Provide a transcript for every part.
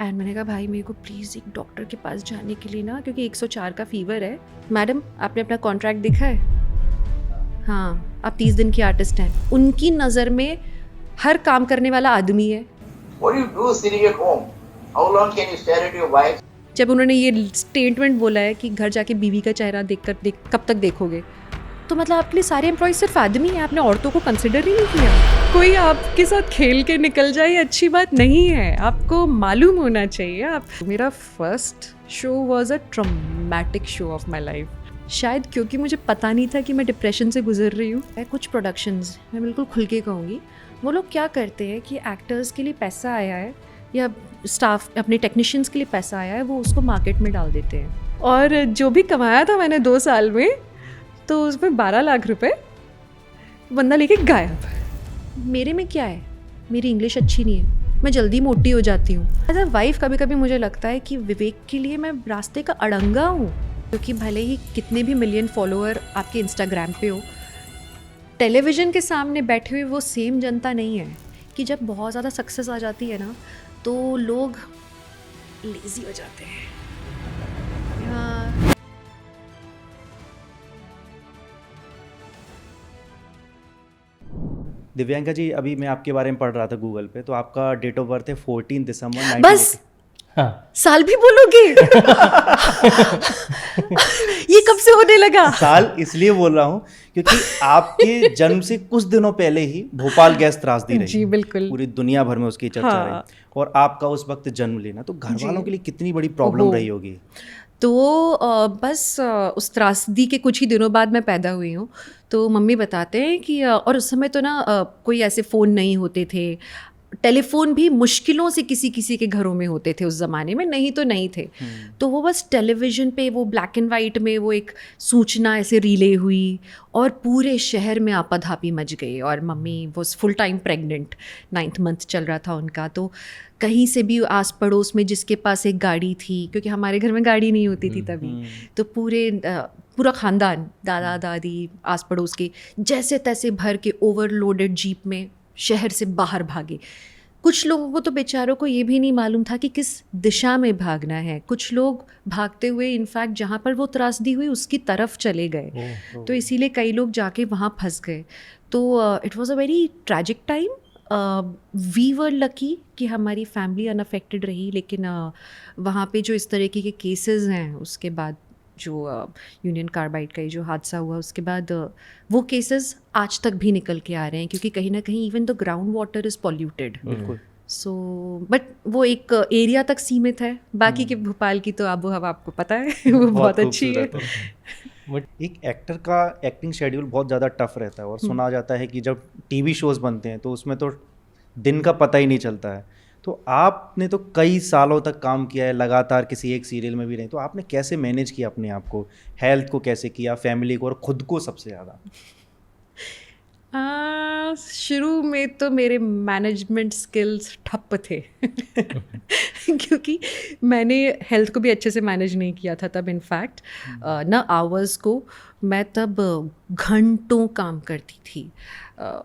And मैंने कहा भाई मेरे को प्लीज़ एक डॉक्टर के पास जाने के लिए ना, क्योंकि 104 का फीवर है। मैडम आपने अपना कॉन्ट्रैक्ट देखा है? हाँ, आप 30 दिन की आर्टिस्ट हैं। उनकी नज़र में हर काम करने वाला आदमी है। What do you do sitting at home? How long can you stare at your wife? जब उन्होंने ये स्टेटमेंट बोला है कि घर जाके बीवी का चेहरा कब तक देखोगे, तो मतलब आपके लिए सारे एम्प्लॉय सिर्फ आदमी हैं, आपने औरतों को कंसिडर ही नहीं किया। कोई आपके साथ खेल के निकल जाए ये अच्छी बात नहीं है, आपको मालूम होना चाहिए। आप मेरा first show was a traumatic show off my life, शायद क्योंकि मुझे पता नहीं था कि मैं डिप्रेशन से गुजर रही हूँ। कुछ प्रोडक्शंस मैं बिल्कुल खुल के कहूँगी, वो लोग क्या करते हैं कि एक्टर्स के लिए पैसा आया है या स्टाफ अपने टेक्नीशियंस के लिए पैसा आया है, वो उसको मार्केट में डाल देते हैं। और जो भी कमाया था मैंने 2 साल में, तो उसमें 12 लाख रुपए बंदा लेके गायब। मेरे में क्या है, मेरी इंग्लिश अच्छी नहीं है, मैं जल्दी मोटी हो जाती हूँ। एज अ वाइफ कभी कभी मुझे लगता है कि विवेक के लिए मैं रास्ते का अड़ंगा हूँ, क्योंकि भले ही कितने भी मिलियन फॉलोअर आपके इंस्टाग्राम पे हो, टेलीविज़न के सामने बैठे हुए वो सेम जनता नहीं है कि जब बहुत ज़्यादा सक्सेस आ जाती है ना तो लोग लेज़ी हो जाते हैं। दिव्यांका जी, अभी मैं आपके बारे में पढ़ रहा था गूगल पे, तो आपका डेट ऑफ बर्थ है 14 दिसंबर 1980। बस हाँ, साल भी बोलोगे? ये कब से होने लगा? साल इसलिए बोल रहा हूँ क्योंकि आपके जन्म से कुछ दिनों पहले ही भोपाल गैस त्रासदी रही। जी बिल्कुल। पूरी दुनिया भर में उसकी चर्चा हाँ। रही, और आपका उस वक्त जन्म लेना तो घर वालों के लिए कितनी बड़ी प्रॉब्लम रही होगी। तो बस उस त्रासदी के कुछ ही दिनों बाद मैं पैदा हुई हूँ। तो मम्मी बताते हैं कि और उस समय तो ना कोई ऐसे फ़ोन नहीं होते थे, टेलीफोन भी मुश्किलों से किसी किसी के घरों में होते थे उस ज़माने में, नहीं तो नहीं थे। तो वो बस टेलीविज़न पे वो ब्लैक एंड वाइट में वो एक सूचना ऐसे रिले हुई और पूरे शहर में आपाधापी मच गई। और mummy was full time pregnant, 9th month चल रहा था उनका। तो कहीं से भी आस पड़ोस में जिसके पास एक गाड़ी थी, क्योंकि हमारे घर में गाड़ी नहीं होती थी तभी, तो पूरा ख़ानदान, दादा दादी आस पड़ोस के जैसे तैसे भर के ओवरलोडेड जीप में शहर से बाहर भागे। कुछ लोगों को तो बेचारों को ये भी नहीं मालूम था कि किस दिशा में भागना है। कुछ लोग भागते हुए इनफैक्ट जहाँ पर वो त्रासदी हुई उसकी तरफ चले गए। तो इसीलिए कई लोग जाके वहाँ फंस गए। तो it was a very tragic time. We were lucky कि हमारी फैमिली अनअफेक्टेड रही, लेकिन वहाँ पे जो इस तरीके के केसेस हैं उसके बाद, जो यूनियन कार्बाइड का जो हादसा हुआ उसके बाद, वो केसेस आज तक भी निकल के आ रहे हैं, क्योंकि कहीं ना कहीं even the ground water is polluted. बिल्कुल। सो बट वो एक एरिया तक सीमित है, बाकी के भोपाल की तो आबो हवा आपको पता है वो बहुत अच्छी है। एक एक्टर का एक्टिंग शेड्यूल बहुत ज़्यादा टफ रहता है, और सुना जाता है कि जब टीवी शोज़ बनते हैं तो उसमें तो दिन का पता ही नहीं चलता है। तो आपने तो कई सालों तक काम किया है लगातार, किसी एक सीरियल में भी नहीं, तो आपने कैसे मैनेज किया अपने आप को, हेल्थ को कैसे किया, फैमिली को और खुद को सबसे ज़्यादा? शुरू में तो मेरे मैनेजमेंट स्किल्स ठप्प थे क्योंकि मैंने हेल्थ को भी अच्छे से मैनेज नहीं किया था तब। इनफैक्ट ना आवर्स को मैं तब घंटों काम करती थी,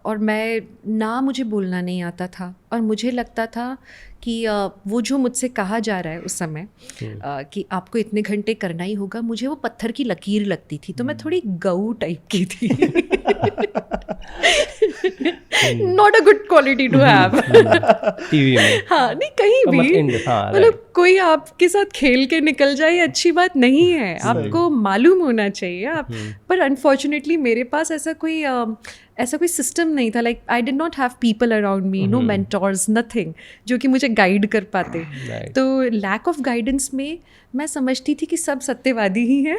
और मैं ना मुझे बोलना नहीं आता था, और मुझे लगता था कि वो जो मुझसे कहा जा रहा है उस समय कि आपको इतने घंटे करना ही होगा, मुझे वो पत्थर की लकीर लगती थी। तो मैं थोड़ी गऊ टाइप की थी। Not a good quality to have TV में। हाँ, नहीं कहीं भी, मतलब कोई आपके साथ खेल के निकल जाए ये अच्छी बात नहीं है, आपको मालूम होना चाहिए आप। पर अनफॉर्चुनेटली मेरे पास ऐसा कोई सिस्टम नहीं था। Like I did not have people around me, no mentors, nothing जो कि मुझे गाइड कर पाते। तो लैक ऑफ गाइडेंस में मैं समझती थी कि सब सत्यवादी ही हैं।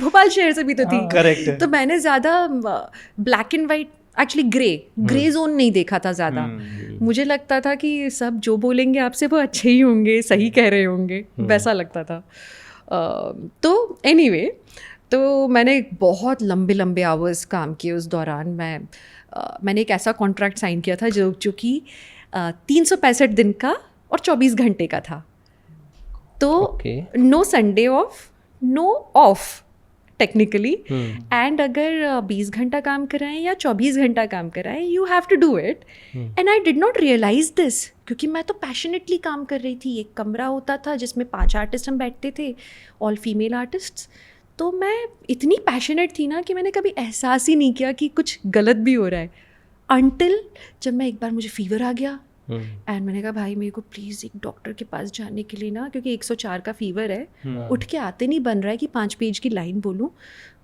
भोपाल शहर से भी तो थी। करेक्ट है। तो मैंने ज़्यादा black and white, actually grey zone नहीं देखा था ज़्यादा। मुझे लगता था कि सब जो बोलेंगे आपसे वो अच्छे ही होंगे, सही कह रहे होंगे, वैसा लगता था। तो एनीवे, तो मैंने बहुत लंबे लंबे आवर्स काम किए उस दौरान। मैंने एक ऐसा कॉन्ट्रैक्ट साइन किया था जो कि 365 दिन का और 24 घंटे का था। तो no Sunday off, no off, technically, and अगर 20 घंटा काम कराएं या 24 घंटा काम कराएं, you have to do it. And I did not realise this, क्योंकि मैं तो पैशनेटली काम कर रही थी. एक कमरा होता था जिसमें 5 आर्टिस्ट हम बैठते थे, ऑल फीमेल आर्टिस्ट्स. तो मैं इतनी पैशनेट थी ना कि मैंने कभी एहसास ही नहीं किया कि कुछ गलत भी हो रहा है, अनटिल जब मैं एक बार मुझे फीवर आ गया. एंड मैंने कहा भाई मेरे को प्लीज़ एक डॉक्टर के पास जाने के लिए ना, क्योंकि 104 का फीवर है, उठ के आते नहीं बन रहा है कि 5 पेज की लाइन बोलूँ,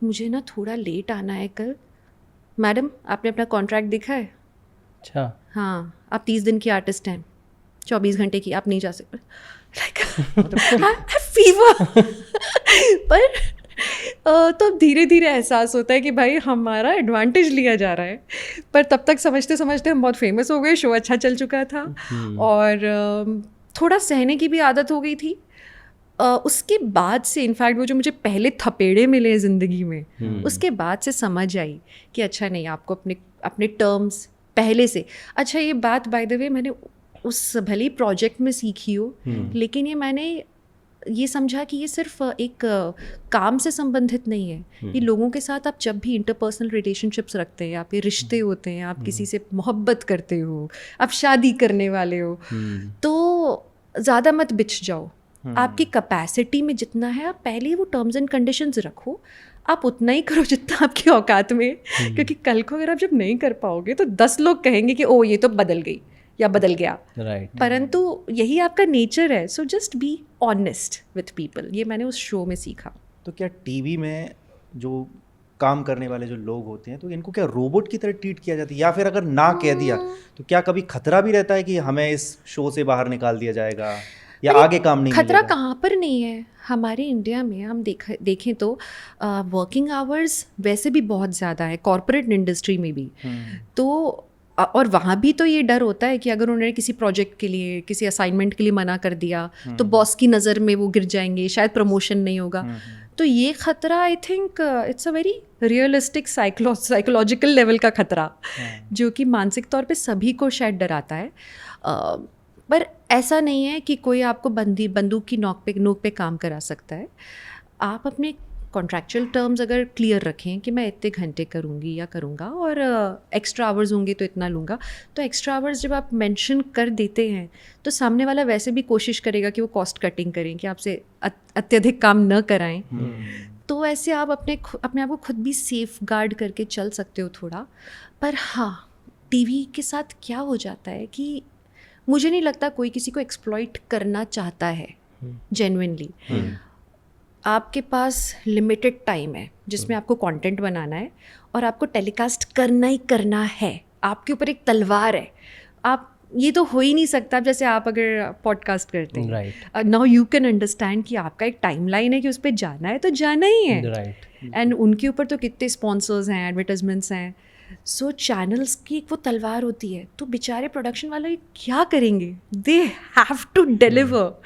मुझे ना थोड़ा लेट आना है कल. मैडम आपने अपना कॉन्ट्रैक्ट देखा है? अच्छा. हाँ, आप 30 दिन की आर्टिस्ट हैं, 24 घंटे की, आप नहीं जा सकते. Like fever. पर तो अब धीरे धीरे एहसास होता है कि भाई हमारा एडवांटेज लिया जा रहा है. पर तब तक समझते समझते हम बहुत फेमस हो गए, शो अच्छा चल चुका था, और थोड़ा सहने की भी आदत हो गई थी. उसके बाद से इनफैक्ट वो जो मुझे पहले थपेड़े मिले ज़िंदगी में, उसके बाद से समझ आई कि अच्छा नहीं, आपको अपने टर्म्स पहले से. अच्छा ये बात बाय द वे मैंने उस भले प्रोजेक्ट में सीखी हो, लेकिन ये मैंने ये समझा कि ये सिर्फ एक काम से संबंधित नहीं है. ये लोगों के साथ आप जब भी इंटरपर्सनल रिलेशनशिप्स रखते हैं, आप ये रिश्ते होते हैं, आप किसी से मोहब्बत करते हो, आप शादी करने वाले हो, तो ज़्यादा मत बिछ जाओ. आपकी कैपेसिटी में जितना है आप पहले वो टर्म्स एंड कंडीशंस रखो, आप उतना ही करो जितना आपकी औकात में, क्योंकि कल को अगर आप जब नहीं कर पाओगे तो 10 लोग कहेंगे कि ओ ये तो बदल गई या बदल गया. राइट. परंतु यही आपका नेचर है. So just be honest with people. ये मैंने उस शो में सीखा. तो क्या टीवी में जो काम करने वाले जो लोग होते हैं, तो इनको क्या रोबोट की तरह ट्रीट किया जाता है, या फिर अगर ना कह दिया तो क्या कभी खतरा भी रहता है कि हमें इस शो से बाहर निकाल दिया जाएगा या आगे काम नहीं खतरा मिलेगा? कहाँ पर नहीं है. हमारे इंडिया में हम देखें तो वर्किंग आवर्स वैसे भी बहुत ज़्यादा है, कॉर्पोरेट इंडस्ट्री में भी. तो और वहाँ भी तो ये डर होता है कि अगर उन्होंने किसी प्रोजेक्ट के लिए, किसी असाइनमेंट के लिए मना कर दिया तो बॉस की नज़र में वो गिर जाएंगे, शायद प्रमोशन नहीं होगा. तो ये खतरा आई think it's a very realistic psychological level का खतरा, जो कि मानसिक तौर पे सभी को शायद डराता है. पर ऐसा नहीं है कि कोई आपको बंदूक की नोक पे काम करा सकता है. आप अपने कॉन्ट्रैक्चुअल टर्म्स अगर क्लियर रखें कि मैं इतने घंटे करूँगी या करूँगा, और एक्स्ट्रा आवर्स होंगे तो इतना लूँगा, तो एक्स्ट्रा आवर्स जब आप मेंशन कर देते हैं तो सामने वाला वैसे भी कोशिश करेगा कि वो कॉस्ट कटिंग करें, कि आपसे अत्यधिक काम न कराएं. तो ऐसे आप अपने आप को खुद भी सेफ गार्ड करके चल सकते हो थोड़ा. पर हाँ, टीवी के साथ क्या हो जाता है कि मुझे नहीं लगता कोई किसी को एक्सप्लॉइट करना चाहता है जेन्युइनली. आपके पास लिमिटेड टाइम है जिसमें आपको कंटेंट बनाना है और आपको टेलीकास्ट करना ही करना है. आपके ऊपर एक तलवार है. आप ये तो हो ही नहीं सकता. अब जैसे आप अगर पॉडकास्ट करते हैं, right, now you can understand कि आपका एक टाइमलाइन है कि उस पर जाना है तो जाना ही है. राइट. एंड उनके ऊपर तो कितने स्पॉन्सर्स हैं, एडवर्टाइजमेंट्स हैं. सो चैनल्स की एक वो तलवार होती है, तो बेचारे प्रोडक्शन वाले क्या करेंगे? They have to deliver.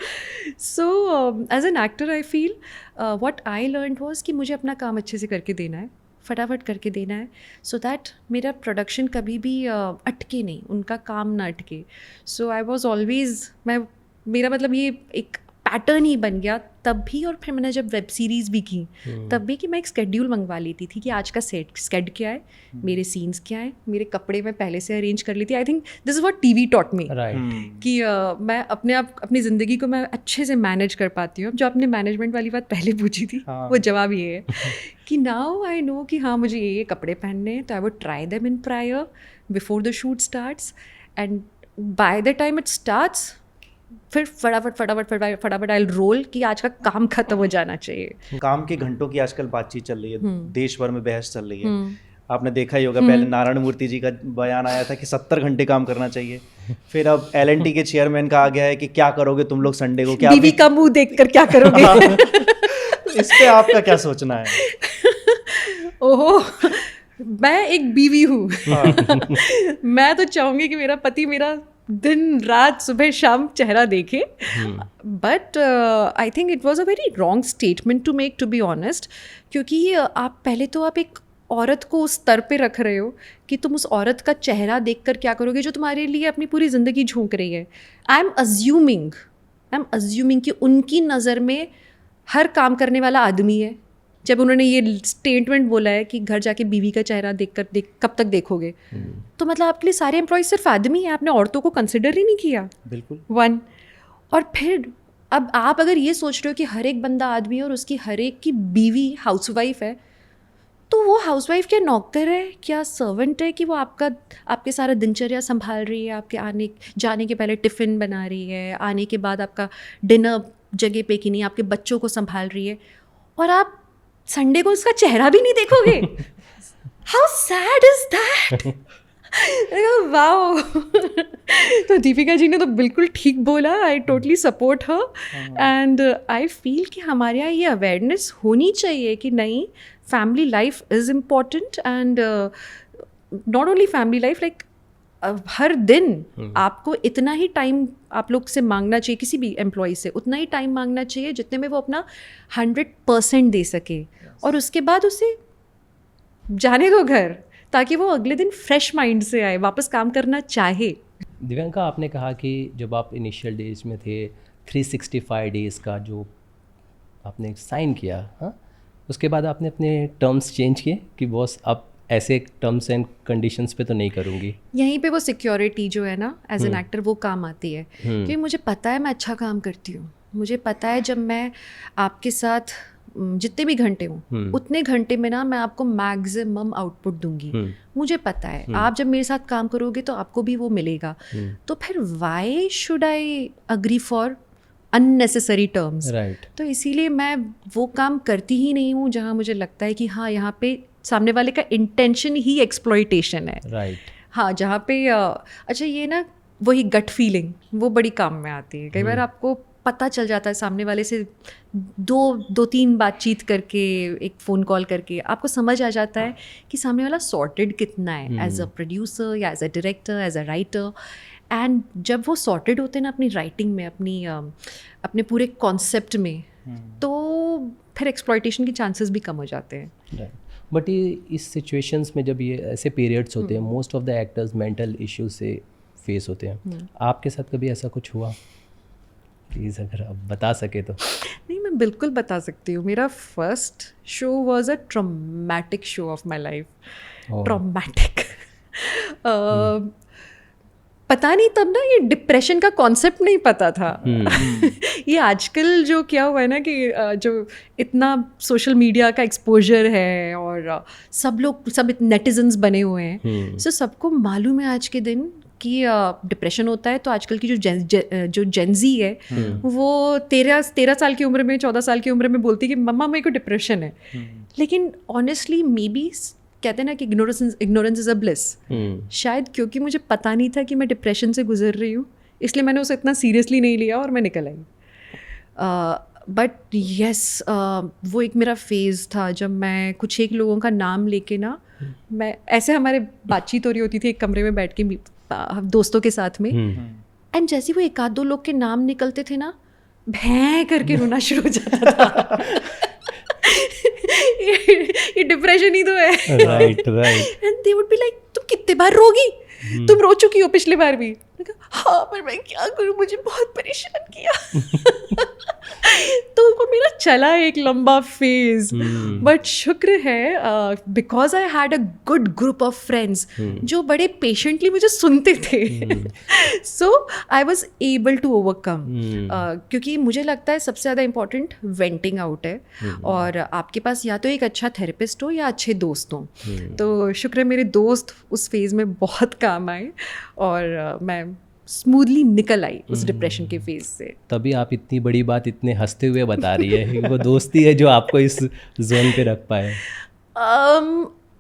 So as an actor I feel what I learn was कि मुझे अपना काम अच्छे से करके देना है, फटाफट करके देना है, सो दैट मेरा प्रोडक्शन कभी भी अटके नहीं, उनका काम ना अटके. सो आई वॉज ऑलवेज, मेरा मतलब ये एक पैटर्न ही बन गया तब भी. और फिर मैंने जब वेब सीरीज़ भी की तब भी कि मैं एक स्केड्यूल मंगवा लेती थी कि आज का स्केड क्या है, मेरे सीन्स क्या है, मेरे कपड़े मैं पहले से अरेंज कर लेती. I think this is what TV taught me, कि मैं अपनी ज़िंदगी को मैं अच्छे से मैनेज कर पाती हूँ. जो आपने मैनेजमेंट वाली बात पहले पूछी थी, वो जवाब ये है कि नाउ आई नो कि हाँ मुझे ये कपड़े पहनने हैं, तो I would try them in prior before the shoot starts, and by the time it starts फिर फटाफट आई रोल कि आज का काम खत्म हो जाना चाहिए. काम के घंटों की आजकल बातचीत चल रही है, देश भर में बहस चल रही है. आपने देखा ही होगा, पहले नारायण मूर्ति जी का बयान आया था कि 70 घंटे काम करना चाहिए. फिर अब LNT के चेयरमैन का आ गया है कि क्या करोगे तुम लोग संडे को, क्या बीवी का मुंह देखकर क्या करोगे? इस पे आपका क्या सोचना है? ओहो, मैं एक बीवी हूँ. मैं तो चाहूँगी कि मेरा पति मेरा दिन रात सुबह शाम चेहरा देखे. But I think it was a very wrong statement to make, to be honest. क्योंकि आप पहले तो आप एक औरत को उस स्तर पे रख रहे हो कि तुम उस औरत का चेहरा देखकर क्या करोगे जो तुम्हारे लिए अपनी पूरी ज़िंदगी झोंक रही है. आई एम अज्यूमिंग कि उनकी नज़र में हर काम करने वाला आदमी है, जब उन्होंने ये स्टेटमेंट बोला है कि घर जाके बीवी का चेहरा कब तक देखोगे, तो मतलब आपके लिए सारे एम्प्लॉयज सिर्फ आदमी हैं, आपने औरतों को कंसिडर ही नहीं किया। बिल्कुल। वन, और फिर अब आप अगर ये सोच रहे हो कि हर एक बंदा आदमी है और उसकी हर एक की बीवी हाउसवाइफ है, तो वो हाउसवाइफ क्या नौकर है, क्या सर्वेंट है कि वो आपके सारा दिनचर्या संभाल रही है, आपके आने जाने के पहले टिफ़िन बना रही है, आने के बाद आपका डिनर जगह पे कि नहीं, आपके बच्चों को संभाल रही है, और आप संडे को उसका चेहरा भी नहीं देखोगे। How sad is that. Wow. तो दीपिका जी ने तो बिल्कुल ठीक बोला, I totally support her, and I feel कि हमारे यहाँ ये अवेयरनेस होनी चाहिए कि नहीं, family life is important, and not only family life, like हर दिन आपको इतना ही टाइम आप लोग से मांगना चाहिए, किसी भी एम्प्लॉय से उतना ही टाइम मांगना चाहिए जितने में वो अपना 100% दे सके, और उसके बाद उसे जाने दो घर, ताकि वो अगले दिन फ्रेश माइंड से आए, वापस काम करना चाहे। दिव्यांका, आपने कहा कि जब आप इनिशियल डेज में थे 365 डेज़ का जो आपने साइन किया, हाँ, उसके बाद आपने अपने टर्म्स चेंज किए कि बॉस अब ऐसे टर्म्स एंड कंडीशंस पे तो नहीं करूँगी। यहीं पे वो सिक्योरिटी जो है ना एज एन एक्टर वो काम आती है, क्योंकि मुझे पता है मैं अच्छा काम करती हूँ, मुझे पता है जब मैं आपके साथ जितने भी घंटे हूँ उतने घंटे में ना मैं आपको मैक्सिमम आउटपुट दूंगी। मुझे पता है आप जब मेरे साथ काम करोगे तो आपको भी वो मिलेगा, तो फिर why should I agree for unnecessary terms, right. तो इसीलिए मैं वो काम करती ही नहीं हूँ जहाँ मुझे लगता है कि हाँ यहाँ पे सामने वाले का इंटेंशन ही एक्सप्लॉइटेशन है, राइट। हाँ, जहाँ पे अच्छा ये ना वही गट फीलिंग वो बड़ी काम में आती है। कई बार आपको पता चल जाता है सामने वाले से दो तीन बातचीत करके, एक फ़ोन कॉल करके आपको समझ आ जाता है कि सामने वाला सॉर्टेड कितना है एज अ प्रोड्यूसर या as a director, as a writer. And जब वो सॉर्टेड होते हैं ना अपनी राइटिंग में, अपने पूरे कॉन्सेप्ट में, तो फिर एक्सप्लॉइटेशन के चांसेस भी कम हो जाते हैं, राइट। बट ये इस सिचुएशंस में जब ये ऐसे पीरियड्स होते हैं, most of the actors mental issues से फेस होते हैं। आपके साथ कभी ऐसा कुछ हुआ? प्लीज़ अगर आप बता सके तो। नहीं, मैं बिल्कुल बता सकती हूँ। मेरा first show was a traumatic show off my life. Traumatic. पता नहीं तब ना ये डिप्रेशन का कॉन्सेप्ट नहीं पता था। ये आजकल जो क्या हुआ है ना कि जो इतना सोशल मीडिया का एक्सपोजर है और सब नेटिजन्स बने हुए हैं, सो सबको मालूम है आज के दिन कि डिप्रेशन होता है। तो आजकल की जो जेनजी है वो 13 साल की उम्र में, 14 साल की उम्र में बोलती है कि मम्मा मेरे को डिप्रेशन है। लेकिन ऑनेस्टली मे बी कहते हैं ना कि इग्नोरेंस इज अ ब्लिस। शायद क्योंकि मुझे पता नहीं था कि मैं डिप्रेशन से गुजर रही हूँ, इसलिए मैंने उसे इतना सीरियसली नहीं लिया और मैं निकल आई। बट यस, वो एक मेरा फेज़ था जब मैं कुछ एक लोगों का नाम लेके ना, मैं ऐसे हमारे बातचीत हो रही होती थी एक कमरे में बैठ के दोस्तों के साथ में, एंड जैसे वो एक आध दो लोग के नाम निकलते थे ना, भैं करके रोना शुरू हो जाता था। ये डिप्रेशन ही तो है। Right right. And they would be like, तुम कितने बार रोगी, तुम रो चुकी हो पिछली बार भी। हाँ, पर मैं क्या करूँ, मुझे बहुत परेशान किया। तो वो मेरा चला एक लंबा फेज। बट शुक्र है because I had a good group of friends जो बड़े पेशेंटली मुझे सुनते थे, so I was able to overcome. क्योंकि मुझे लगता है सबसे ज़्यादा इम्पॉर्टेंट वेंटिंग आउट है, और आपके पास या तो एक अच्छा थेरेपिस्ट हो या अच्छे दोस्त हों। तो शुक्र है मेरे दोस्त उस फेज़ में बहुत काम आए और मैं स्मूथली निकल आई उस डिप्रेशन के फेज से। तभी आप इतनी बड़ी बात इतने हंसते हुए बता रही है। वो दोस्ती है जो आपको इस जोन पे रख पाए।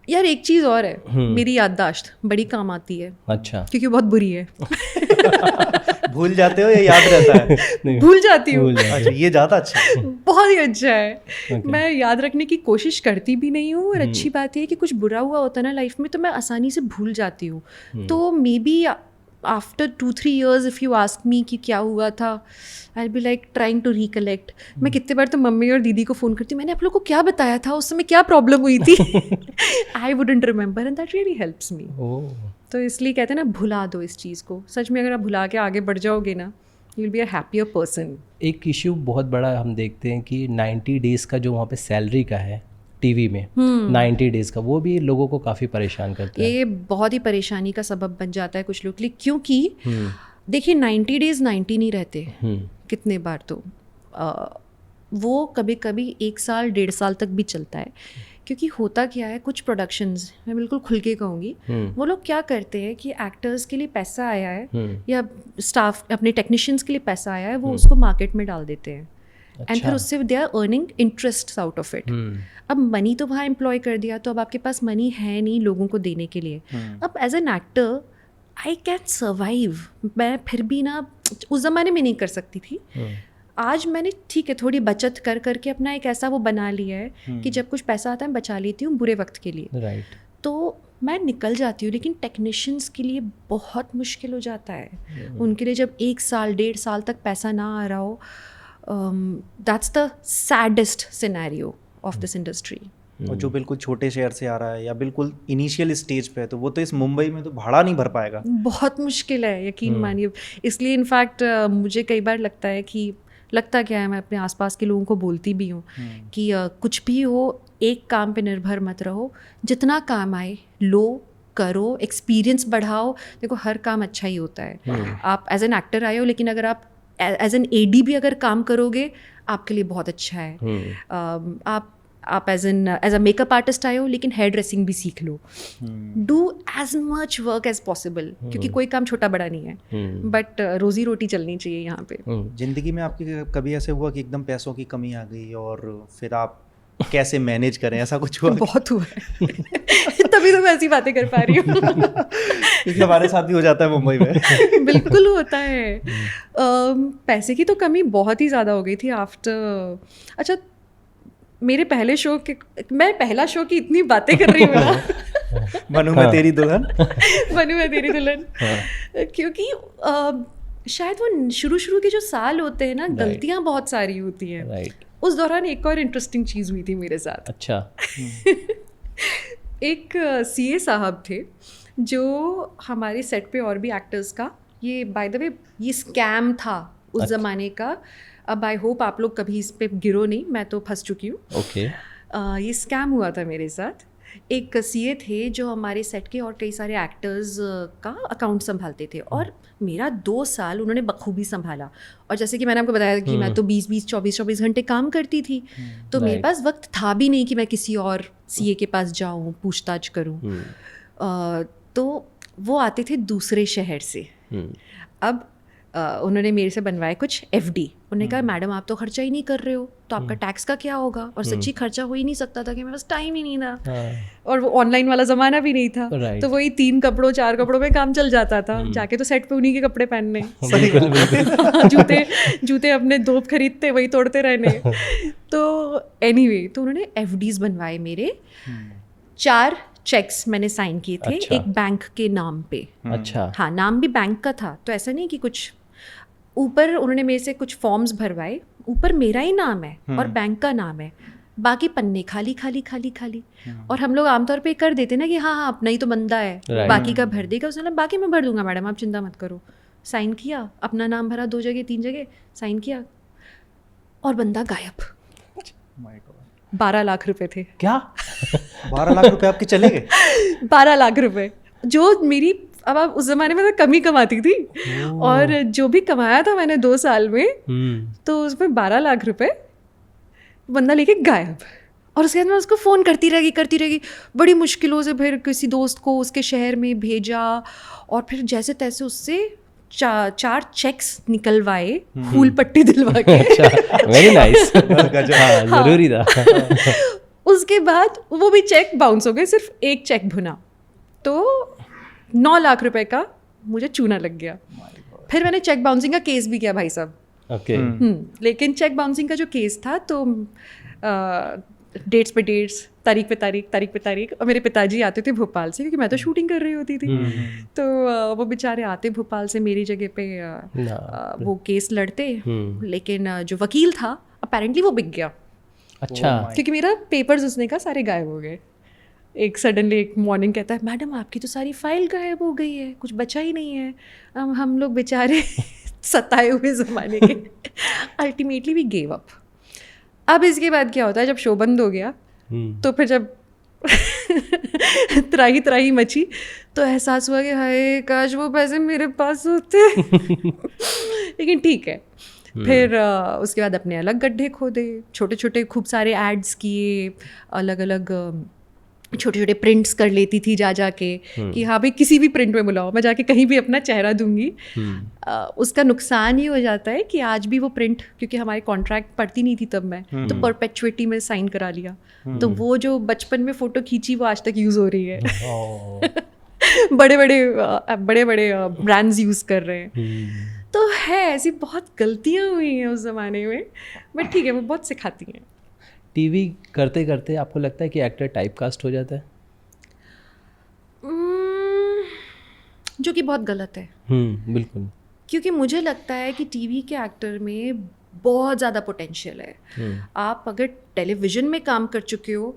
यार एक चीज़ और है, मेरी याददाश्त बड़ी काम आती है। अच्छा। क्योंकि बहुत बुरी है। भूल जाते हो या याद रहता है? भूल जाती हूँ। अच्छा, ये ज़्यादा अच्छा है। बहुत ही अच्छा है। मैं याद रखने की कोशिश करती भी नहीं हूँ, और अच्छी बात है कि कुछ बुरा हुआ होता है ना लाइफ में तो मैं आसानी से भूल जाती हूँ। तो may be after 2-3 years if you ask me कि क्या हुआ था, I'll be like trying to recollect। मैं कितने बार तो मम्मी और दीदी को फ़ोन करती हूँ, मैंने आप लोग को क्या बताया था, उस समय क्या प्रॉब्लम हुई थी। I wouldn't remember and that really helps me। तो इसलिए कहते हैं ना, भुला दो इस चीज़ को। सच में अगर आप भुला के आगे बढ़ जाओगे ना, you will be a happier person। एक इश्यू बहुत बड़ा हम देखते हैं कि 90 days का जो वहाँ पे सैलरी का है टीवी में 90 डेज का, वो भी लोगों को काफ़ी परेशान करता है। ये बहुत ही परेशानी का सबब बन जाता है कुछ लोग के लिए, क्योंकि देखिए 90 डेज 90 नहीं रहते कितने बार, तो वो कभी कभी 1 साल 1.5 साल तक भी चलता है। क्योंकि होता क्या है, कुछ प्रोडक्शंस, मैं बिल्कुल खुल के कहूँगी, वो लोग क्या करते हैं कि एक्टर्स के लिए पैसा आया है या स्टाफ अपने टेक्नीशियंस के लिए पैसा आया है, वो उसको मार्केट में डाल देते हैं एंड फिर उससे they are earning interest out of it. अब मनी तो वहाँ एम्प्लॉय कर दिया, तो अब आपके पास मनी है नहीं लोगों को देने के लिए। अब as an actor I can survive, मैं फिर भी ना उस ज़माने में नहीं कर सकती थी। आज मैंने ठीक है थोड़ी बचत कर करके अपना एक ऐसा वो बना लिया है कि जब कुछ पैसा आता है बचा लेती हूँ बुरे वक्त के लिए, राइट। तो मैं निकल जाती हूँ। लेकिन टेक्नीशियंस के लिए बहुत मुश्किल हो जाता है, उनके लिए जब 1 साल 1.5 साल तक पैसा ना आ रहा हो, that's the saddest scenario of this industry. और जो बिल्कुल छोटे शहर से आ रहा है या बिल्कुल इनिशियल स्टेज पे है, तो वो तो इस मुंबई में तो भाड़ा नहीं भर पाएगा, बहुत मुश्किल है, यकीन मानिए। इसलिए इनफैक्ट मुझे कई बार लगता है कि लगता क्या है, मैं अपने आसपास के लोगों को बोलती भी हूँ कि कुछ भी हो एक काम पे निर्भर मत रहो, जितना काम आए लो करो, एक्सपीरियंस बढ़ाओ। देखो हर काम अच्छा ही होता है। आप एज एन एक्टर आए हो, लेकिन अगर आप एज एन एडी भी अगर काम करोगे आपके लिए बहुत अच्छा है। आप एज अ मेकअप आर्टिस्ट आए हो, लेकिन हेयर ड्रेसिंग भी सीख लो। Do as much work as possible, क्योंकि कोई काम छोटा बड़ा नहीं है, बट रोजी रोटी चलनी चाहिए यहाँ पे। जिंदगी में आपकी कभी ऐसे हुआ कि एकदम पैसों की कमी आ गई और फिर आप कैसे मैनेज करें, ऐसा कुछ हुआ? बहुत हुआ है तभी तो मैं ऐसी बातें कर पा रही हूँ क्योंकि हमारे साथ भी हो जाता है मुंबई में बिल्कुल होता है। पैसे की तो कमी बहुत ही ज़्यादा हो गई थी आफ्टर, अच्छा मेरे पहले शो के, मैं पहला शो की इतनी बातें कर रही हूँ ना बनूं मैं तेरी दुल्हन बनूं मैं तेरी दुल्हन, क्योंकि शायद वो शुरू के जो साल होते हैं ना, गलतियाँ बहुत सारी होती हैं। राइट। उस दौरान एक और इंटरेस्टिंग चीज़ हुई थी मेरे साथ। अच्छा। एक सीए साहब थे जो हमारे सेट पे और भी एक्टर्स का, ये बाय द वे ये स्कैम था उस ज़माने का। अब आई होप आप लोग कभी इस पे गिरो नहीं, मैं तो फंस चुकी हूँ। ओके। ये स्कैम हुआ था मेरे साथ। एक सीए थे जो हमारे सेट के और कई सारे एक्टर्स का अकाउंट संभालते थे, और मेरा 2 साल उन्होंने बखूबी संभाला। और जैसे कि मैंने आपको बताया कि मैं तो 20-20 24-24 घंटे काम करती थी, तो मेरे पास वक्त था भी नहीं कि मैं किसी और सीए के पास जाऊँ, पूछताछ करूँ। तो वो आते थे दूसरे शहर से। अब उन्होंने मेरे से बनवाए कुछ एफडी। उन्होंने कहा मैडम आप तो खर्चा ही नहीं कर रहे हो, तो आपका टैक्स का क्या होगा? और सच्ची खर्चा हो ही नहीं सकता था कि मेरे पास टाइम ही नहीं था, और वो ऑनलाइन वाला ज़माना भी नहीं था। तो वही 3 कपड़ों 4 कपड़ों में काम चल जाता था। जाके तो सेट पे उन्हीं के कपड़े पहनने, जूते अपने 2 खरीदते, वही तोड़ते रहने। तो एनीवे, तो उन्होंने एफडीज बनवाए मेरे। 4 चेक्स मैंने साइन किए थे। अच्छा। एक बैंक के नाम पे। अच्छा। हाँ, नाम भी बैंक का था, तो ऐसा नहीं कि कुछ ऊपर उन्होंने मेरे से कुछ फॉर्म्स भरवाए, ऊपर मेरा ही नाम है और बैंक का नाम है, बाकी पन्ने खाली खाली खाली खाली। और हम लोग आमतौर पे कर देते ना कि हाँ हाँ अपना ही तो बंदा है, बाकी का भर देगा। उसने बाकी मैं भर दूंगा मैडम, आप चिंता मत करो। साइन किया, अपना नाम भरा 2 जगह 3 जगह साइन किया, और बंदा गायब। 12 लाख रुपए थे। क्या 12 लाख रुपए आपके चले गए? 12 लाख रुपए, जो मेरी, अब आप उस जमाने में तो कम ही कमाती थी, और जो भी कमाया था मैंने 2 साल में, तो उसमें 12 लाख रुपए बंदा लेके गायब। और उसके बाद मैं उसको फ़ोन करती रहेगी, बड़ी मुश्किलों से फिर किसी दोस्त को उसके शहर में भेजा, और फिर जैसे तैसे उससे 4 चेक्स निकलवाए, फूल पट्टी दिलवा के। Very nice. जरूरी था। उसके बाद वो भी चेक बाउंस हो गए, सिर्फ एक चेक भुना, तो 9 लाख रुपए का मुझे चूना लग गया। फिर मैंने चेक बाउंसिंग का केस भी किया भाई साहब। ओके। लेकिन चेक बाउंसिंग का जो केस था, तो डेट्स पे डेट्स, तारीख पे तारीख, और मेरे पिताजी आते थे भोपाल से, क्योंकि मैं तो शूटिंग कर रही होती थी। तो वो बेचारे आते भोपाल से मेरी जगह पे, वो केस लड़ते। लेकिन जो वकील था अपेरेंटली वो बिक गया। अच्छा। क्योंकि मेरा पेपर्स उसने का सारे गायब हो गए। एक सडनली एक मॉर्निंग कहता है मैडम आपकी तो सारी फाइल गायब हो गई है, कुछ बचा ही नहीं है। हम लोग बेचारे सताए हुए ज़माने के। Ultimately we gave up. अब इसके बाद क्या होता है, जब शो बंद हो गया तो फिर जब त्राही त्राही मची तो एहसास हुआ कि हाय काश वो पैसे मेरे पास होते। लेकिन ठीक है। फिर उसके बाद अपने अलग गड्ढे खोदे, छोटे छोटे खूब सारे एड्स किए, अलग अलग छोटे छोटे प्रिंट्स कर लेती थी जा जाके कि हाँ भाई किसी भी प्रिंट में बुलाओ, मैं जाके कहीं भी अपना चेहरा दूंगी। उसका नुकसान ये हो जाता है कि आज भी वो प्रिंट, क्योंकि हमारे कॉन्ट्रैक्ट पढ़ती नहीं थी तब मैं, तो परपेचुइटी में साइन करा लिया। तो वो जो बचपन में फ़ोटो खींची वो आज तक यूज़ हो रही है। बड़े बड़े ब्रांड्स यूज़ कर रहे हैं। तो है ऐसी बहुत गलतियाँ हुई हैं उस ज़माने में, बट ठीक है वो बहुत सिखाती हैं। टीवी करते करते आपको लगता है कि एक्टर टाइप कास्ट हो जाता है? जो कि बहुत गलत है। बिल्कुल। क्योंकि मुझे लगता है कि टीवी के एक्टर में बहुत ज़्यादा पोटेंशियल है। आप अगर टेलीविज़न में काम कर चुके हो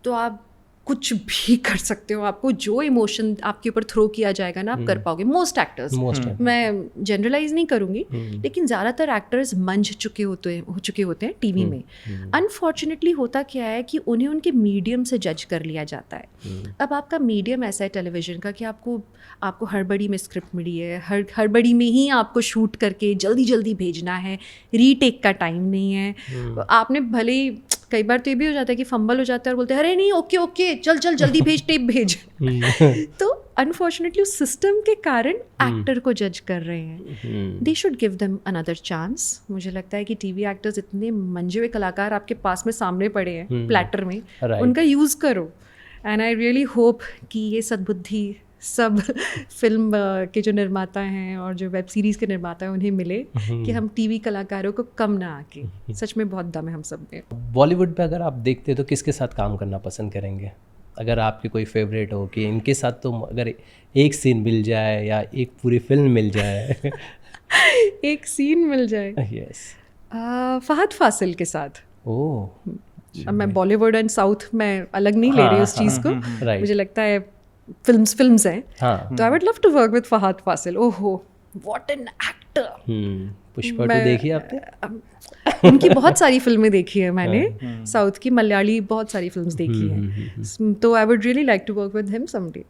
तो आप कुछ भी कर सकते हो। आपको जो इमोशन आपके ऊपर थ्रो किया जाएगा ना, आप कर पाओगे। मोस्ट एक्टर्स, मैं जनरलाइज नहीं करूँगी, लेकिन ज़्यादातर एक्टर्स मंझ हो चुके होते हैं टीवी में। अनफॉर्चुनेटली होता क्या है कि उन्हें उनके मीडियम से जज कर लिया जाता है। अब आपका मीडियम ऐसा है टेलीविज़न का कि आपको हड़बड़ी में स्क्रिप्ट मिली है, हड़बड़ी में ही आपको शूट करके जल्दी जल्दी भेजना है, रीटेक का टाइम नहीं है। आपने भले ही, कई बार तो ये भी हो जाता है कि फंबल हो जाता है और बोलते हैं अरे नहीं ओके चल जल्दी भेज, टेप भेज। तो अनफॉर्चुनेटली उस सिस्टम के कारण एक्टर को जज कर रहे हैं। They should give them another chance. मुझे लगता है कि टीवी एक्टर्स इतने मंजे हुए कलाकार आपके पास में सामने पड़े हैं प्लेटर में, उनका यूज़ करो। एंड आई रियली होप कि ये सद्बुद्धि सब फिल्म के जो निर्माता हैं और जो वेब सीरीज़ के निर्माता हैं उन्हें मिले कि हम टीवी कलाकारों को कम ना आके। सच में बहुत दम है हम सब में। बॉलीवुड पे अगर आप देखते हो तो किसके साथ काम करना पसंद करेंगे? अगर आपके कोई फेवरेट हो कि इनके साथ तो अगर एक सीन मिल जाए या एक पूरी फिल्म मिल जाए। एक सीन मिल जाए? यस। फहद फासिल के साथ। ओह। अब मैं बॉलीवुड एंड साउथ में अलग नहीं ले रही उस चीज़ को। मुझे लगता है फिल्म्स हैं। तो I would love to work with Fahadh Faasil. ओहो व्हाट एन एक्टर। पुष्पा 2 देखी आपने? उनकी बहुत सारी फिल्में देखी है मैंने, साउथ की, मलयाली बहुत सारी फिल्म्स देखी हैं। तो I would really like to work with him someday.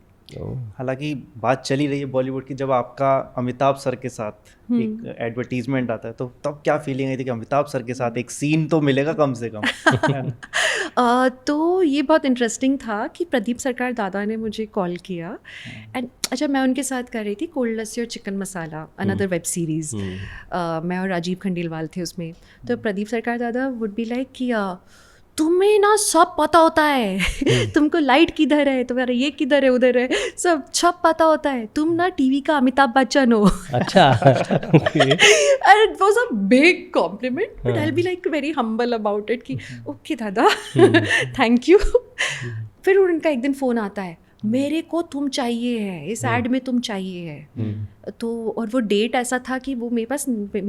हालांकि बात चली रही है बॉलीवुड की, जब आपका अमिताभ सर के साथ एक एडवर्टीजमेंट आता है तो तब क्या फीलिंग आई थी कि अमिताभ सर के साथ एक सीन तो मिलेगा कम से कम? तो ये बहुत इंटरेस्टिंग था कि प्रदीप सरकार दादा ने मुझे कॉल किया एंड अच्छा मैं उनके साथ कर रही थी कोल्ड लस्सी और चिकन मसाला, अनदर वेब सीरीज़। मैं और राजीव खंडेलवाल थे उसमें। तो प्रदीप सरकार दादा वुड बी लाइक कि तुम्हें ना सब पता होता है। तुमको लाइट किधर है, तुम्हारा ये किधर है, उधर है, सब पता होता है। तुम ना टीवी का अमिताभ बच्चन हो। अच्छा। And it was a big complement, but I will be like very humble about it कि ओके दादा थैंक यू। फिर उनका एक दिन फ़ोन आता है, मेरे को तुम चाहिए है, इस एड में तुम चाहिए है। तो और वो डेट ऐसा था कि वो मेरे